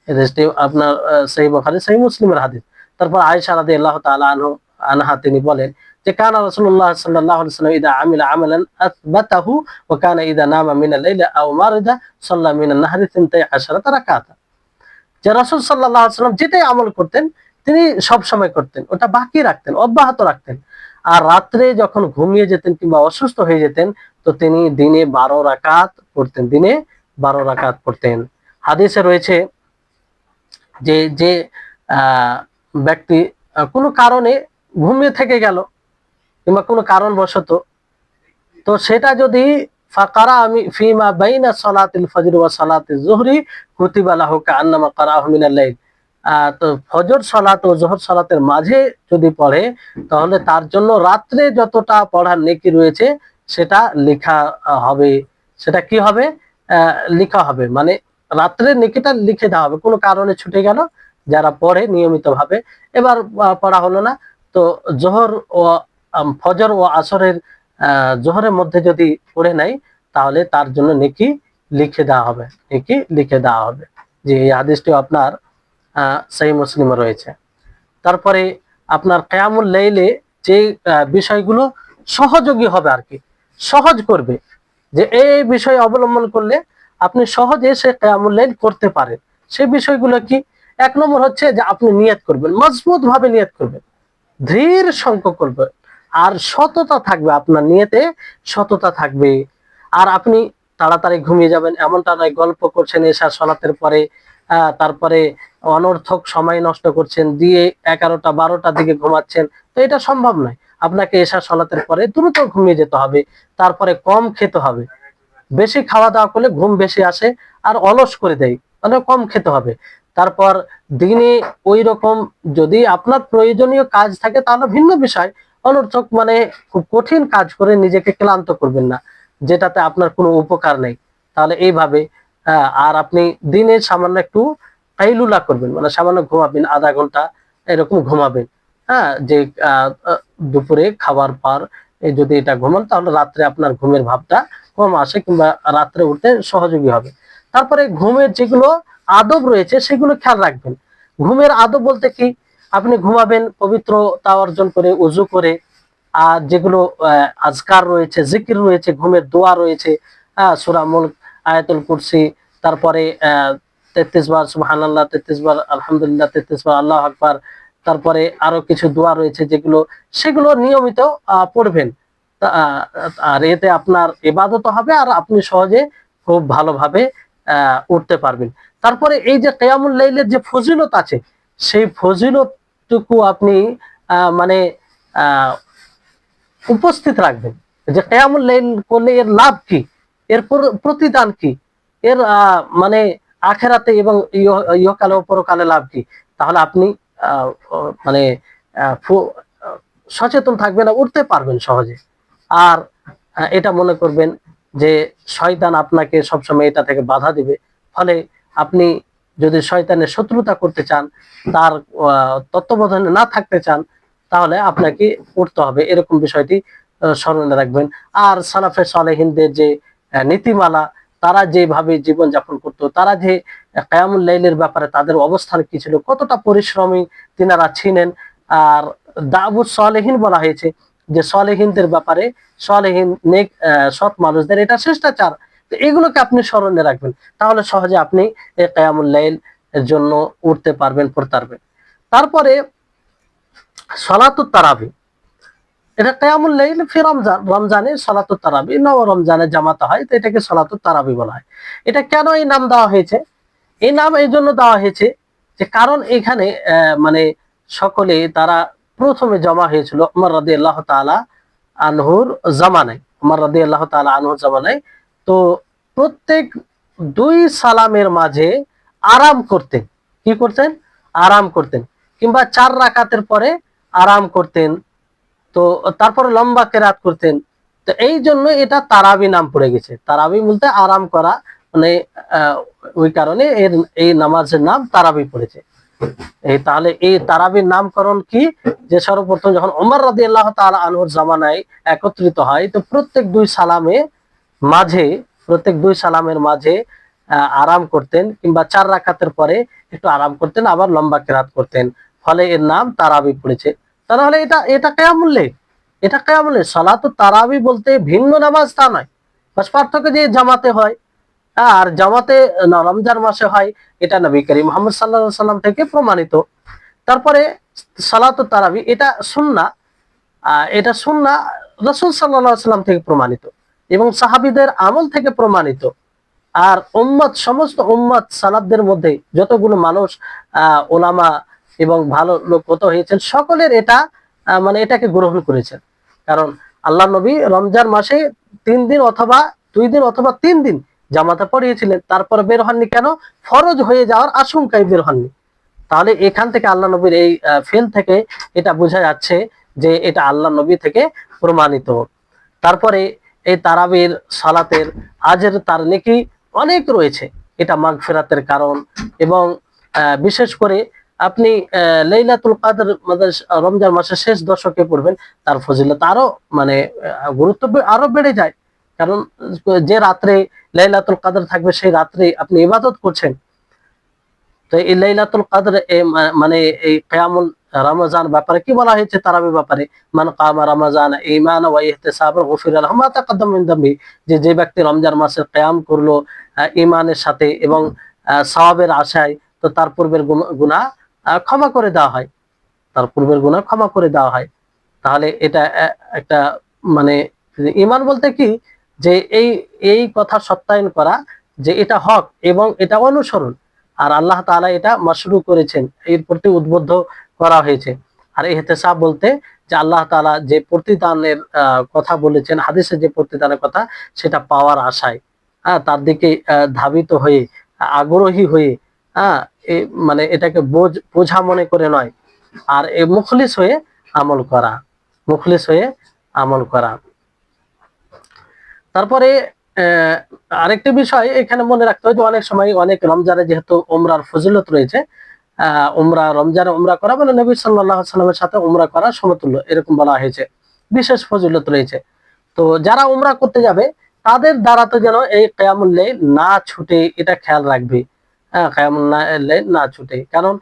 Speaker 1: এদেশটি আপনার সহিহ বুখারী সহিহ মুসলিমের হাদিস। তারপর আয়েশা রাদিয়াল্লাহু তাআলা আনহা তিনি বলেন যে কানা রাসূলুল্লাহ সাল্লাল্লাহু আলাইহি ওয়াসাল্লাম ইদা আমিলা আমালান আসবাতাহু ওয়া কানা ইদা নামা মিনাল লাইলি আও মারিদা সাল্লা মিনান নাহরি 12 রাকাতা। যে রাসূল সাল্লাল্লাহু আলাইহি ওয়াসাল্লাম যেটাই আমল করতেন তিনি সব সময় করতেন, ওটা বাকি রাখতেন, অব্যাহত রাখতেন। আর রাত্রে যখন ঘুমিয়ে যেতেন কিংবা অসুস্থ হয়ে যেতেন তো তিনি দিনে 12 রাকাত পড়তেন, দিনে 12 রাকাত পড়তেন। হাদিসে রয়েছে যে যে ব্যক্তি কোনো কারণে ঘুমিয়ে থেকে গেল কিংবা কোনো কারণবশত, তো সেটা যদি ফাকারা আমি ফিমা বাইনা সালাতিল ফজর ওয়া সালাতিজ যুহরি কুতিবা লাহু কাআন্নামা কারাহু মিনাল লাইল, তো ফজর সালাত ও যোহর সালাতের মাঝে যদি পড়ে তাহলে তার জন্য রাত্রে যতটা পড়ার নেকি রয়েছে সেটা লেখা হবে। সেটা কি হবে? লেখা হবে, মানে রাত্রের নেকিটা লিখে দেওয়া হবে। কোনো কারণে ছুটে গেল, যারা পড়ে নিয়মিতভাবে, এবার পড়া হলো না, তো জোহর ও ফজর ও আসরের জোহরের মধ্যে যদি পড়ে নাই তাহলে তার জন্য নেকি লিখে দেওয়া হবে, নেকি লিখে দেওয়া হবে। যে এই হাদিসটি আপনার সহিহ মুসলিমে রয়েছে। তারপরে আপনার কিয়ামুল লাইলে যে বিষয়গুলো সহযোগী হবে আর কি, সহজ করবে, যে এই বিষয় অবলম্বন করলে আপনি সহজে সে কিয়ামুল লাইল করতে পারেন, সেই বিষয়গুলো কি? এক নম্বর হচ্ছে যে আপনি নিয়ত করবেন, মজবুত ভাবে নিয়ত করবেন, ধীর সংখ্যক করবেন, আর সততা থাকবে, আপনার নিয়তে সততা থাকবে। আর আপনি তাড়াতাড়ি ঘুমিয়ে যাবেন এমনটা নয়, গল্প করছেন এশা সালাতের পরে, তারপরে অনর্থক সময় নষ্ট করছেন, দিয়ে 11টা 12টার দিকে ঘুমাচ্ছেন, তো এটা সম্ভব নয়। আপনাকে এশা সালাতের পরে দ্রুত ঘুমিয়ে যেতে হবে। তারপরে কম খেতে হবে, বেশি খাওয়া দাওয়া করলে ঘুম বেশি আসে আর অলস করে দেয়, মানে কম খেতে হবে। তারপর দিনে ওই রকম যদি আপনার প্রয়োজনীয় কাজ থাকে তাহলে ভিন্ন বিষয়, অনর্থক মানে খুব কঠিন কাজ করে নিজেকে ক্লান্ত করবেন না যেটাতে আপনার কোনো উপকার নেই। তাহলে এইভাবে আর আপনি দিনে সামান্য একটু কাইলুলা করবেন, মানে সামান্য ঘুমাবেন, আধা ঘন্টা এরকম ঘুমাবেন। হ্যাঁ, যে দুপুরে খাবার পর যদি এটা ঘুমান তাহলে রাত্রে আপনার ঘুমের ভাবটা কম আসে কিংবা রাত্রে উঠতে সহযোগী হবে। তারপরে ঘুমের যেগুলো আদব রয়েছে সেগুলো খেয়াল রাখবেন। ঘুমের আদব বলতে কি? আপনি ঘুমাবেন পবিত্রতা অর্জন করে, উজু করে, আর যেগুলো আজকার রয়েছে, জিকির রয়েছে, ঘুমের দোয়া রয়েছে, সূরা মুলক, আয়াতুল কুরসি, তারপরে 33 বার সুবহানাল্লাহ, 33 বার আলহামদুলিল্লাহ, 33 বার আল্লাহু আকবার, তারপরে আরো কিছু দোয়া রয়েছে যেগুলো, সেগুলো নিয়মিত পড়বেন। আর এতে আপনার ইবাদত হবে আর আপনি সহজে খুব ভালোভাবে উঠতে পারবেন। তারপরে এই যে কিয়ামুল লাইলের যে ফজিলত আছে, সেই ফজিলতটুকু আপনি মানে আহ উপস্থিত রাখবেন যে কিয়ামুল লাইল করলে এর লাভ কি, এর প্রতিদান কি, এর মানে আখেরাতে এবং ইহকালে ও পরকালে লাভ কি। তাহলে আপনি মানে সচেতন থাকবেন, উঠতে পারবেন সহজে। আর এটা মনে করবেন যে শয়তান আপনাকে সবসময় এটা থেকে বাধা দিবে, ফলে আপনি যদি শয়তানের শত্রুতা করতে চান, তার তত্ত্বাবধানে না থাকতে চান, তাহলে আপনাকে উঠতে হবে, এরকম বিষয়টি স্মরণে রাখবেন। আর সালাফে সালেহিনদের যে নীতিমালা, তারা যেভাবে জীবন যাপন করতো, তারা যে কিয়ামুল লাইলের ব্যাপারে তাদের অবস্থান কি ছিল, কতটা পরিশ্রমী তিনারা ছিলেন। আর দাবুস সালেহিন বলা হয়েছে যে সালেহিনদের ব্যাপারে, সালেহিন নেক সৎ মানুষদের এটা শিষ্টাচার। তো এগুলোকে আপনি স্মরণে রাখবেন, তাহলে সহজে আপনি এই কিয়ামুল লাইল এর জন্য উঠতে পারবেন, পড়তে পারবেন। তারপরে সালাতুত তারাবি, এটা কিয়ামুল লাইল ফি রমজান, রমজানে সালাতুত তারাবি, নও রমজানে জামাতে হয়, তো এটাকে সালাতুত তারাবি বলা হয়। এটা কেন এই নাম দেওয়া হয়েছে? এই নাম এই জন্য দেওয়া হয়েছে যে কারণ এখানে মানে সকলে তারা প্রথমে জমা হয়েছিল উমর রাদিয়াল্লাহু তাআলা আনহুর জামানায়, উমর রাদিয়াল্লাহু তাআলা আনহুর জামানায়। তো প্রত্যেক দুই সালামের মাঝে আরাম করতেন। কি করতেন? আরাম করতেন। কিংবা 4 রাকাতের পরে আরাম করতেন। তো তারপরে লম্বা কেরাত করতেন। তো এই জন্য এটা তারাবি নাম পড়ে গেছে। তারাবি বলতে আরাম করা, মানে ওই কারণে এর এই নামাজের নাম তারাবি পড়েছে। এই তাহলে এই তারাবির নামকরণ কি, যে সর্বপ্রথম যখন ওমর রাদিয়াল্লাহু তাআলা আনহুর জামানায় একত্রিত হয়, তো প্রত্যেক দুই সালামের মাঝে আরাম করতেন, কিংবা 4 রাকাতের পরে একটু আরাম করতেন, আবার লম্বা কেরাত করতেন, ফলে এর নাম তারাবি পড়েছে। তাহলে এটা এটা কিয়ামুল লাইল, এটা কিয়ামুল লাইল। সালাতুত তারাবি বলতে ভিন্ন নামাজ তা নয়, বাস পার্থক্য যে জামাতে হয়। আর জামাতে রমজান মাসে হয়, এটা নবী করিম মুহাম্মদ সাল্লাল্লাহু আলাইহি সাল্লাম থেকে প্রমাণিত। তারপরে সালাতুত তারাবি এটা সুন্নাহ, এটা সুন্নাহ রাসূল সাল্লাল্লাহু আলাইহি সাল্লাম থেকে প্রমাণিত এবং সাহাবীদের আমল থেকে প্রমাণিত। আর উম্মত, সমস্ত উম্মত সালাফদের মধ্যে যতগুলো মানুষ ওলামা এবং ভালো লোক কত হয়েছেন, সকলের এটা মানে এটাকে গ্রহণ করেছেন। কারণ আল্লাহ নবী রমজান মাসে 3 দিন অথবা 2 দিন অথবা 3 দিন জামাতে পড়িয়েছিলেন, তারপর বের হননি কেন? ফরজ হয়ে যাওয়ার আশঙ্কায় বের হননি। তাহলে এখান থেকে আল্লাহ নবীর এই ফেল থেকে এটা বোঝা যাচ্ছে যে এটা আল্লাহ নবী থেকে প্রমাণিত। তারপরে এই তারাবির সালাতের আজের তার নেকি অনেক রয়েছে, এটা মাগফিরাতের কারণ। এবং বিশেষ করে আপনি লাইলাতুল কদর রমজান মাসের শেষ দশকে পড়বেন, তার ফজিলত আরো মানে গুরুত্ব আরো বেড়ে যায়। কারণ যে রাত্রে লাইলাতুল কদর থাকবে, সেই রাত্রে আপনি ইবাদত করছেন। তো এই লাইলাতুল কদর মানে এই কিয়ামুল রমজান ব্যাপারে কি বলা হয়েছে? তারাবির ব্যাপারে, মান কামা রমজান ঈমানান ওয়া ইহতিসাবান গুফিরা লাহু মা তাকাদ্দাম মিন যামবি, যে ব্যক্তি রমজান মাসের কিয়াম করলো ঈমানের সাথে এবং সওয়াবের আশায়, তো তার পূর্বের গুনাহ ক্ষমা করে দেওয়া হয়, তার পূর্বের গুনাহ ক্ষমা করে দেওয়া হয়। তাহলে এটা একটা মানে ঈমান বলতে কি, যে এই এই কথা সত্যায়ন করা যে এটা হক এবং এটা অনুসরণ, আর আল্লাহ তাআলা এটা মাশরু করেছেন, এর প্রতি উদ্বুদ্ধ করা হয়েছে। আর ইহতিসাব বলতে যে আল্লাহ তাআলা যে প্রতিদানের কথা বলেছেন, হাদিসে যে প্রতিদানের কথা, সেটা পাওয়ার আশায় তার দিকে ধাবিত হয়ে, আগ্রহী হয়ে, মানে এটাকে বোঝা মনে করে নয়, আর এই মুখলিস হয়ে আমল করা, মুখলিস হয়ে আমল করা। তারপরে আরেকটি বিষয় এখানে মনে রাখতে হয় যে অনেক সময় অনেক রমজানে যেহেতু উমরার ফজিলত রয়েছে, উমরা রমজানে উমরা করা মানে নবী সাল্লাল্লাহু আলাইহি সাল্লামের সাথে উমরা করা সমতুল্য, এরকম বলা হয়েছে, বিশেষ ফজিলত রয়েছে। তো যারা উমরা করতে যাবে তাদের দ্বারা তো যেন এই কিয়ামুল লাইল না ছুটে, এটা খেয়াল রাখবে। কিয়ামুল লাইল না ছুটে, কারণ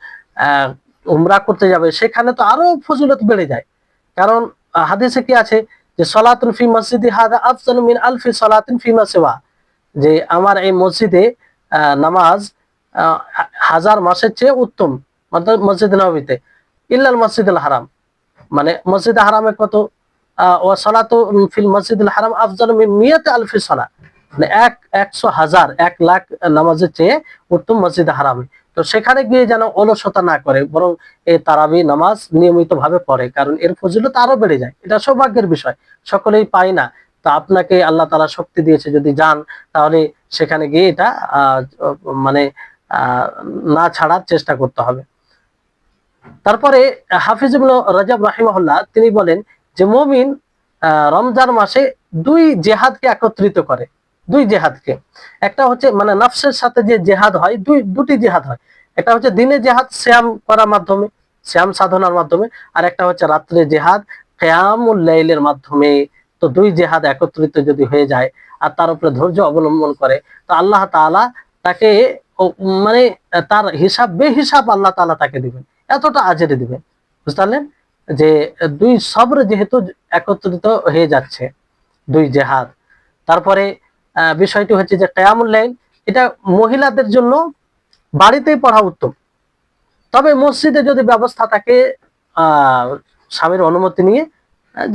Speaker 1: উমরা করতে যাবে সেখানে তো আরো ফজিলত বেড়ে যায়। কারণ হাদিসে কি আছে যে সালাতুন ফি মসজিদি হাদা আফজালু মিন আলফি সালাতিন ফিমা সিওয়া, যে আমার এই মসজিদে নামাজ 1000 মাসের চেয়ে উত্তম, অর্থাৎ মসজিদ নববীতে, ইল্লাল মসজিদুল হারাম, মানে মসজিদ হারামে কত, ও সালাতু ফিল মসজিদুল হারাম আফজালু মিন মিয়াতি আলফি সালাত, মানে 100,000 1 লাখ নামাজের চেয়ে উত্তম মসজিদ হারামে। তো সেখানে গিয়ে যেন অলসতা না করে, বরং এই তারাবি নামাজ নিয়মিত ভাবে পড়ে, কারণ এর ফজিলত আরো বেড়ে যায়। এটা সৌভাগ্যের বিষয়, সকলেই পায় না। তো আপনাকে আল্লাহ তাআলা শক্তি দিয়েছে, যদি যান তাহলে সেখানে গিয়ে এটা মানে না ছাড়ার চেষ্টা করতে হবে। তারপরে হাফিজ ইবনে রাজাব রাহিমাহুল্লাহ তিনি বলেন যে মুমিন রমজান মাসে 2 জিহাদকে একত্রিত করে, 2 জিহাদকে। একটা হচ্ছে মানে নফসের সাথে যে জিহাদ হয়, দুটি জিহাদ হয়। একটা হচ্ছে দিনে জিহাদ সিয়াম করার মাধ্যমে, সিয়াম সাধনার মাধ্যমে, আর একটা হচ্ছে রাত্রে জিহাদ কিয়ামুল লাইলের মাধ্যমে। তো 2 জিহাদ একত্রিত যদি হয়ে যায় আর তার উপরে ধৈর্য অবলম্বন করে, তো আল্লাহ তাআলা তাকে মানে তার হিসাব বেহিসাব আল্লাহ তাআলা তাকে দিবেন, এতটা আজরে দিবেন। বুঝতে পারলেন যে 2 সবর যেহেতু একত্রিত হয়ে যাচ্ছে, 2 জেহাদ। তারপরে বিষয়টি হচ্ছে যে কিয়ামুল লাইল এটা মহিলাদের জন্য বাড়িতেই পড়া উত্তম, তবে মসজিদে যদি ব্যবস্থা থাকে স্বামীর অনুমতি নিয়ে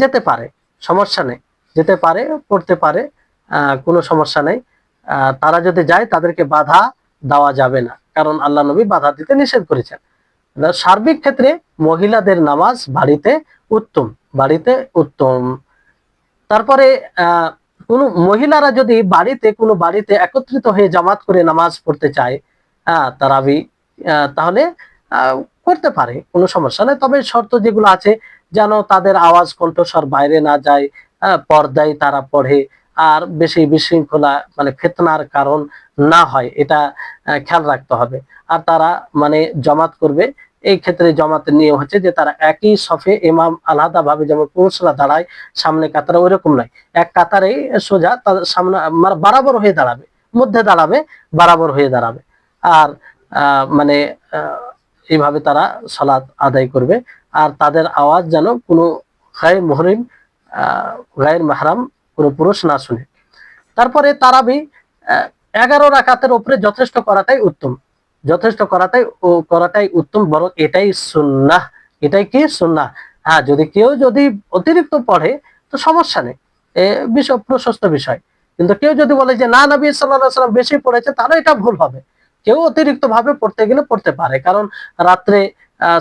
Speaker 1: যেতে পারে, সমস্যা নেই, যেতে পারে, পড়তে পারে, কোনো সমস্যা নেই। তারা যদি যায় তাদেরকে বাধা দেওয়া যাবে না, কারণ আল্লাহ নবী বাধা দিতে নিষেধ করেছেন। সার্বিক ক্ষেত্রে মহিলাদের নামাজ বাড়িতে উত্তম, বাড়িতে উত্তম। তারপরে কোনো মহিলারা যদি কোনো বাড়িতে একত্রিত হয়ে জামাত করে নামাজ পড়তে চায়, তারাবি, তাহলে করতে পারে, কোনো সমস্যা নেই। তবে শর্ত যেগুলো আছে, যেন তাদের আওয়াজ কণ্ঠস্বর বাইরে না যায়, পর্দায় তারা পড়ে, আর বেশি বিশৃঙ্খলা মানে ফিতনার কারণ না হয়, এটা খেয়াল রাখতে হবে। আর তারা মানে জামাত করবে, এই ক্ষেত্রে জামাতের নিয়ম হচ্ছে যে তারা একই সফে, ইমাম আলাদা ভাবে যেমন পুরুষরা দাঁড়ায় সামনে কাতারে, ওইরকম নয়, এক কাতারেই সোজা তাদের সামনে বরাবর হয়ে দাঁড়াবে, মধ্যে দাঁড়াবে, বরাবর হয়ে দাঁড়াবে। আর মানে এইভাবে তারা সালাত আদায় করবে। আর তাদের আওয়াজ যেন কোনো গায়র মুহরিম, গায়র মাহরাম কোনো পুরুষ না শুনে। তারপরে তারাবি 11 রাকাতের উপরে যথেষ্ট করাটাই উত্তম, যথেষ্ট করাটাই উত্তম, বরং এটাই সুন্নাহ, এটাই কি সুন্নাহ। হ্যাঁ, যদি অতিরিক্ত পড়ে তো সমস্যা নেই, বিষয় প্রশস্ত বিষয়। কিন্তু কেউ যদি বলে যে না, নবী সাল্লাল্লাহু আলাইহি ওয়াসাল্লাম বেশি পড়েছে, তাহলে এটা ভুল হবে। কেউ অতিরিক্ত ভাবে পড়তে গেলে পড়তে পারে, কারণ রাত্রে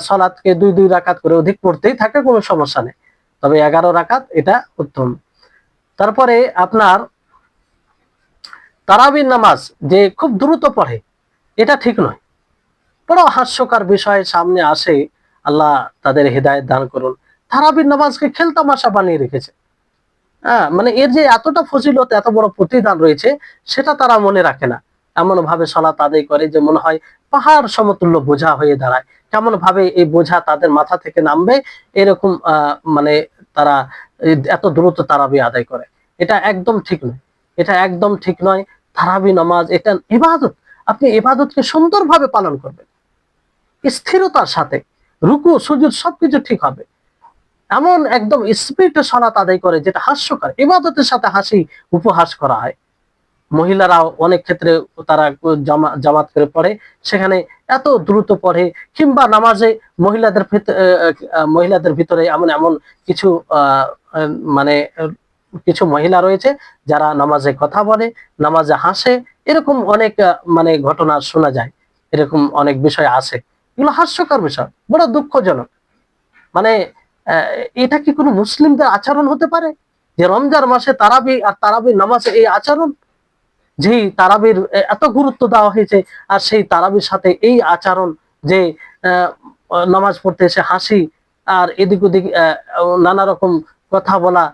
Speaker 1: সালাতকে 2 রাকাত করে অধিক পড়তেই থাকে, কোনো সমস্যা নেই। তবে 11 রাকাত এটা উত্তম। তারপরে আপনার তারাবির নামাজ যে খুব দ্রুত পড়ে, এটা ঠিক নয়, বড় হাস্যকর বিষয় সামনে আসে। আল্লাহ তাদের হেদায়েত দান করুন। তারাবির নামাজকে খেলতামাশা বানিয়ে রেখেছে। মানে এর যে এতটা ফজিলত, এত বড় প্রতিদান রয়েছে, সেটা তারা মনে রাখে না। এমন ভাবে সালাত আদায় করে যে মনে হয় পাহাড় সমতুল্য বোঝা হয়ে দাঁড়ায়। কেমন ভাবে এই বোঝা তাদের মাথা থেকে নামবে, এরকম মানে তারা এত দ্রুত তারাবি আদায় করে। এটা একদম ঠিক নয়, এটা একদম ঠিক নয়। তারাবি নামাজ এটা ইবাদত, আপনি ইবাদতকে সুন্দরভাবে পালন করবেন, স্থিরতার সাথে, রুকু সুজুদ সবকিছু ঠিক হবে। এমন একদম স্পিডে সালাত আদায় করে যেটা হাস্যকর, ইবাদতের সাথে হাসি উপহাস করা হয়। মহিলারাও অনেক ক্ষেত্রে তারা জামাত করে পড়ে, সেখানে এত দ্রুত পড়ে, কিংবা নামাজে মহিলাদের ভিতরে এমন এমন কিছু মানে কিছু মহিলা রয়েছে যারা নামাজে কথা বলে, নামাজে হাসে, এরকম অনেক মানে ঘটনা শোনা যায়, এরকম অনেক বিষয় আছে। এগুলো হাস্যকর বিষয়, বড় দুঃখজনক। মানে এটা কি কোনো মুসলিমদের আচরণ হতে পারে যে রমজান মাসে তারাবি আর তারাবির নামাজে এই আচরণ? যে তারাবির এত গুরুত্ব দেওয়া হয়েছে, আর সেই তারাবির সাথে এই আচরণ, যে নামাজ পড়তে এসে হাসি, আর এদিক ওদিক নানা রকম কথা বলা,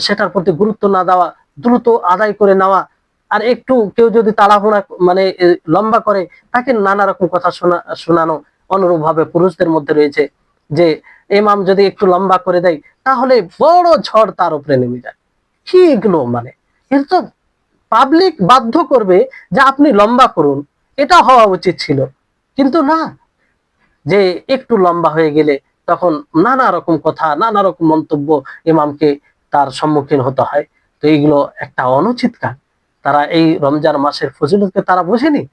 Speaker 1: সেটার প্রতি গুরুত্ব না দেওয়া, দ্রুত আদায় করে নেওয়া। আর একটু কেউ যদি তাড়াহুড়া মানে লম্বা করে, তাকে নানা রকম কথা শোনানো। অনুরূপ ভাবে পুরুষদের মধ্যে রয়েছে যে ইমাম যদি একটু লম্বা করে দেয়, তাহলে বড় ঝড় তার উপরে নেমে যায়। কি এগুলো, মানে এর তো পাবলিক বাধ্য করবে যে আপনি লম্বা করুন, এটা হওয়া উচিত ছিল। কিন্তু না, যে একটু লম্বা হয়ে গেলে তো তখন নানা রকম কথা, নানা রকম মন্তব্য ইমামকে তার সম্মুখীন হতে হয়। তো এইগুলো একটা অনুচিত কাজ। তারা এই রমজান মাসের ফজিলতকে তারা বোঝেনি।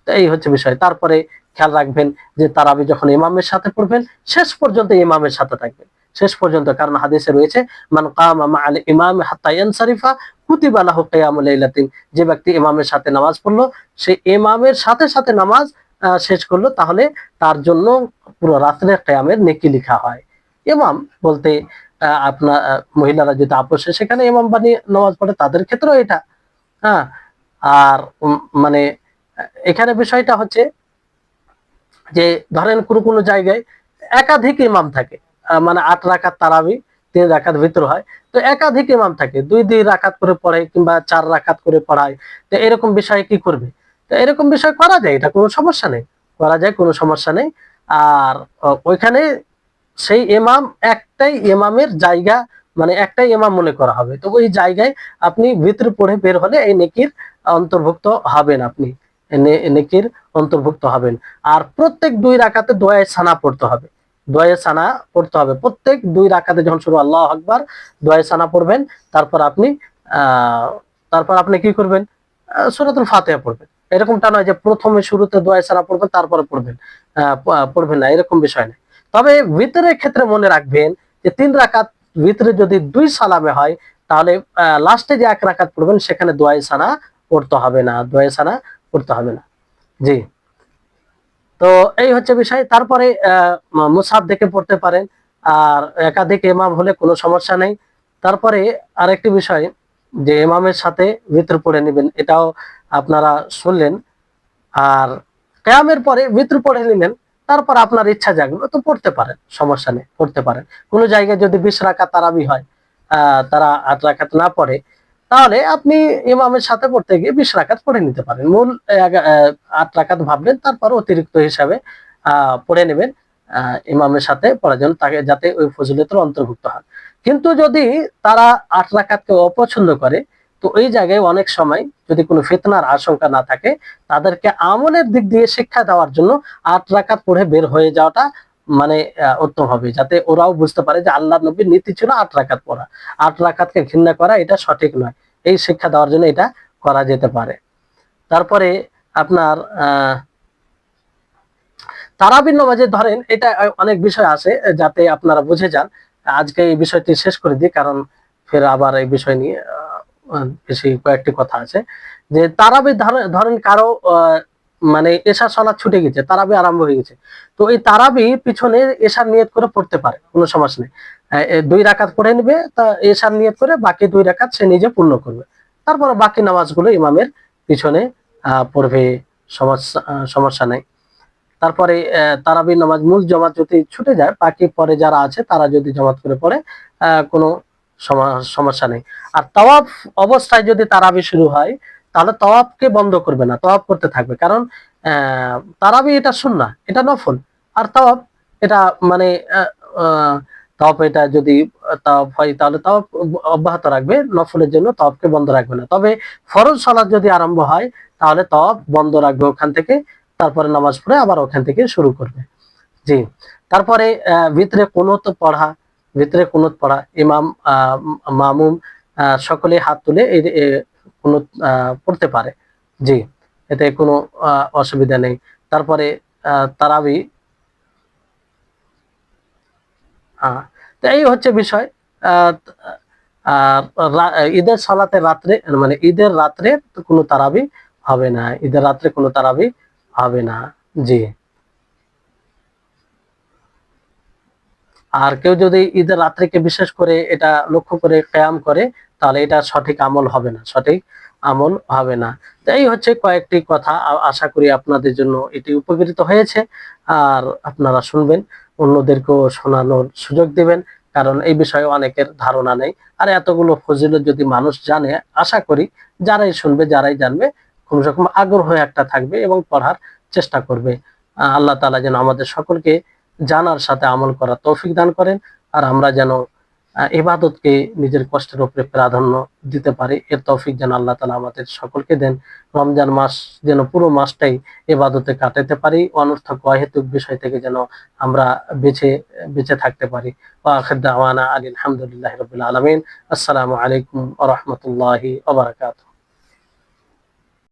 Speaker 1: তো এই হচ্ছে বিষয়। তারপরে খেয়াল রাখবেন যে তারাবি যখন ইমামের সাথে পড়বেন, শেষ পর্যন্ত ইমামের সাথে থাকবেন, শেষ পর্যন্ত। কারণ হাদিসে রয়েছে, মান কামা মাআল ইমাম হাত্তা ইয়ানসারিফা কুতিবা লাহু কিয়ামুল লাইলাতিন। যে ব্যক্তি ইমামের সাথে নামাজ পড়লো, সে ইমামের সাথে সাথে নামাজ শেষ করলো, তাহলে তার জন্য পুরো রাত্রের কিয়ামের নেকি লেখা হয়। ইমাম বলতে আপনার মহিলারা যদি আপোষে সেখানে ইমাম বানিয়ে নামাজ পড়ে, তাদের ক্ষেত্রেও এটা। হ্যাঁ, আর মানে এখানে বিষয়টা হচ্ছে যে ধরেন কোন কোন জায়গায় একাধিক ইমাম থাকে, মানে ৮ রাকাত তারাবি ৩ রাকাত ভিতর হয়, তো একাধিক ইমাম থাকে, ২ রাকাত করে পড়ায় কিংবা ৪ রাকাত করে পড়ায়। তো এরকম বিষয়ে কি করবে? তো এরকম বিষয় করা যায়, এটা কোনো সমস্যা নেই, করা যায়, কোনো সমস্যা নেই। আর ওইখানে সেই ইমাম একটাই ইমামের জায়গা, মানে একটাই ইমাম মনে করা হবে। তো ওই জায়গায় আপনি ভিতরে পড়ে বের হলে এই নেকির অন্তর্ভুক্ত হবেন, আপনি নেকির অন্তর্ভুক্ত হবেন। আর প্রত্যেক ২ রাকাতে দোয়ায়ে সানা পড়তে হবে, দোয়ায়ে সানা পড়তে হবে প্রত্যেক ২ রাকাতে। যখন শুরু আল্লাহু আকবার, দোয়ায়ে সানা পড়বেন। তারপর আপনি কি করবেন? সূরাতুল ফাতিহা পড়বেন। এরকমটা নয় যে প্রথমে শুরুতে দোয়ায়ে সানা পড়বেন তারপরে পড়বেন, পড়বেন না, এরকম বিষয় নেই। তবে ভিতরের ক্ষেত্রে মনে রাখবেন যে ৩ রাকাত ভিতরে যদি ২ সালামে হয়, তাহলে লাস্টে যে ১ রাকাত পড়বেন সেখানে দোয়ায়ে সানা পড়তে হবে না, দোয়ায়ে সানা পড়তে হবে না। জি, তো এই হচ্ছে বিষয়। তারপরে মুসহাফ দেখে পড়তে পারেন, আর একাধিক ইমাম হলে কোনো সমস্যা নেই। তারপরে আরেকটি বিষয়, যে ইমামের সাথে ভিতর পড়ে নেবেন, এটাও আপনারা শুনলেন। আর কিয়ামের পরে ভিতর পড়ে নিলেন, তারপর আপনার ইচ্ছা জাগলো তো পড়তে পারেন, সমস্যা নেই, পড়তে পারেন। কোনো জায়গায় যদি ২০ রাকাত তারাবি হয়, তারা ৮ রাকাত না পড়ে, তাহলে আপনি ইমামের সাথে পড়তে গিয়ে ২০ রাকাত পড়ে নিতে পারেন। মূল ৮ রাকাত ভাবলেন, তারপর অতিরিক্ত হিসাবে পড়ে নেবেন ইমামের সাথে পড়ার জন্য, তাকে যাতে ওই ফজিলতের অন্তর্ভুক্ত হয়। কিন্তু যদি তারা ৮ রাকাতকে অপছন্দ করে, তো এই জায়গায় অনেক সময় যদি কোনো ফিতনার আশঙ্কা না থাকে, তাদেরকে আমলের দিক দিয়ে শিক্ষা দেওয়ার জন্য ৮ রাকাত পড়ে বের হয়ে যাওয়াটা মানে উত্তম হবে, যাতে ওরাও বুঝতে পারে যে আল্লাহ নবীর নীতি ছিল ৮ রাকাত পড়া, ৮ রাকাতকে ঘৃণা করা এটা সঠিক নয়। এই শিক্ষা দেওয়ার জন্য এটা করা যেতে পারে। তারপরে আপনার তারাবির নামাজে ধরেন এটা অনেক বিষয় আছে, যাতে আপনারা বুঝে যান। আজকে এই বিষয়টি শেষ করে দিই, কারণ ফের আবার এই বিষয় নিয়ে বেশি কয়েকটি কথা আছে। যে তারাবি ধরেন কারো মানে এশার সালাত ছুটে গেছে, তারাবি আরম্ভ হয়ে গেছে, তো এই তারাবি পিছনে এশার নিয়ত করে পড়তে পারে, কোনো সমস্যা নেই। ২ রাকাত পড়ে নেবে, তা এশার নিয়ত করে বাকি ২ রাকাত সে নিজে পূর্ণ করবে। তারপরে বাকি নামাজগুলো ইমামের পিছনে পড়বে, সমস্যা নেই। তারপরে তারাবির নামাজ মূল জামাত যদি ছুটে যায়, বাকি পরে যারা আছে তারা যদি জামাত করে পড়ে, কোনো সমস্যা নেই। আর তাওয়াফ অবস্থায় যদি তারাবি শুরু হয়, তাহলে তাওয়াফকে বন্ধ করবে না, তাওয়াফ করতে থাকবে। কারণ তারাবি এটা সুন্নাহ, এটা নফল। আর তাওয়াফ এটা মানে তাওয়াফ এটা যদি তাওয়াফ হয়, তাহলে তাওয়াফ অব্যাহত রাখবে, নফলের জন্য তাওয়াফকে বন্ধ রাখবে না। তবে ফরজ সালাত যদি আরম্ভ হয়, তাহলে তাওয়াফ বন্ধ রাখবে ওখান থেকে, তারপরে নামাজ পড়ে আবার ওখান থেকে শুরু করবে। জি, তারপরে ভিতরে কুনুত পড়া, ভিতরে কুনুত পড়া, ইমাম মামুম সকলে হাত তুলে এই কুনুত পড়তে পারে। জি, এতে কোনো অসুবিধা নেই। তারপরে তারাবি, তো এই হচ্ছে বিষয়। ঈদের সালাতে রাত্রে, মানে ঈদের রাত্রে কোনো তারাবি হবে না, ঈদের রাত্রে কোনো তারাবি হবে না। জি, আর কেউ যদি ঈদের রাত্রিকে বিশেষ করে এটা লক্ষ্য করে কিয়াম করে, তাহলে এটা সঠিক আমল হবে না, সঠিক আমল হবে না। তো এই হচ্ছে কয়েকটি কথা, আশা করি আপনাদের জন্য এটি উপকৃত হয়েছে। আর আপনারা শুনবেন, অন্যদেরকেও শোনানোর সুযোগ দিবেন, কারণ এই বিষয়ে অনেকের ধারণা নেই। আর এতগুলো ফজিলত যদি মানুষ জানে, আশা করি যারাই শুনবে, যারাই জানবে, কমসে কম আগ্রহ একটা থাকবে এবং পড়ার চেষ্টা করবে। আল্লাহ তাআলা যেন আমাদের সকলকে জানার সাথে আমল করার তৌফিক দান করেন। আর আমরা যেন ইবাদতকে নিজের কষ্টের উপরে প্রাধান্য দিতে পারি। এর তৌফিক যেন আল্লাহ তাআলা আমাদের সকলকে দেন। রমজান মাস যেন পুরো মাসটাই ইবাদতে কাটাতে পারি, অনর্থক অহেতুক বিষয় থেকে যেন আমরা বেঁচে বেঁচে থাকতে পারি। ওয়া আখির দাওয়ানা আলহামদুলিল্লাহি রাব্বিল আলামিন। আসসালামু আলাইকুম ওয়া রাহমাতুল্লাহি ওয়া বারাকাতুহু।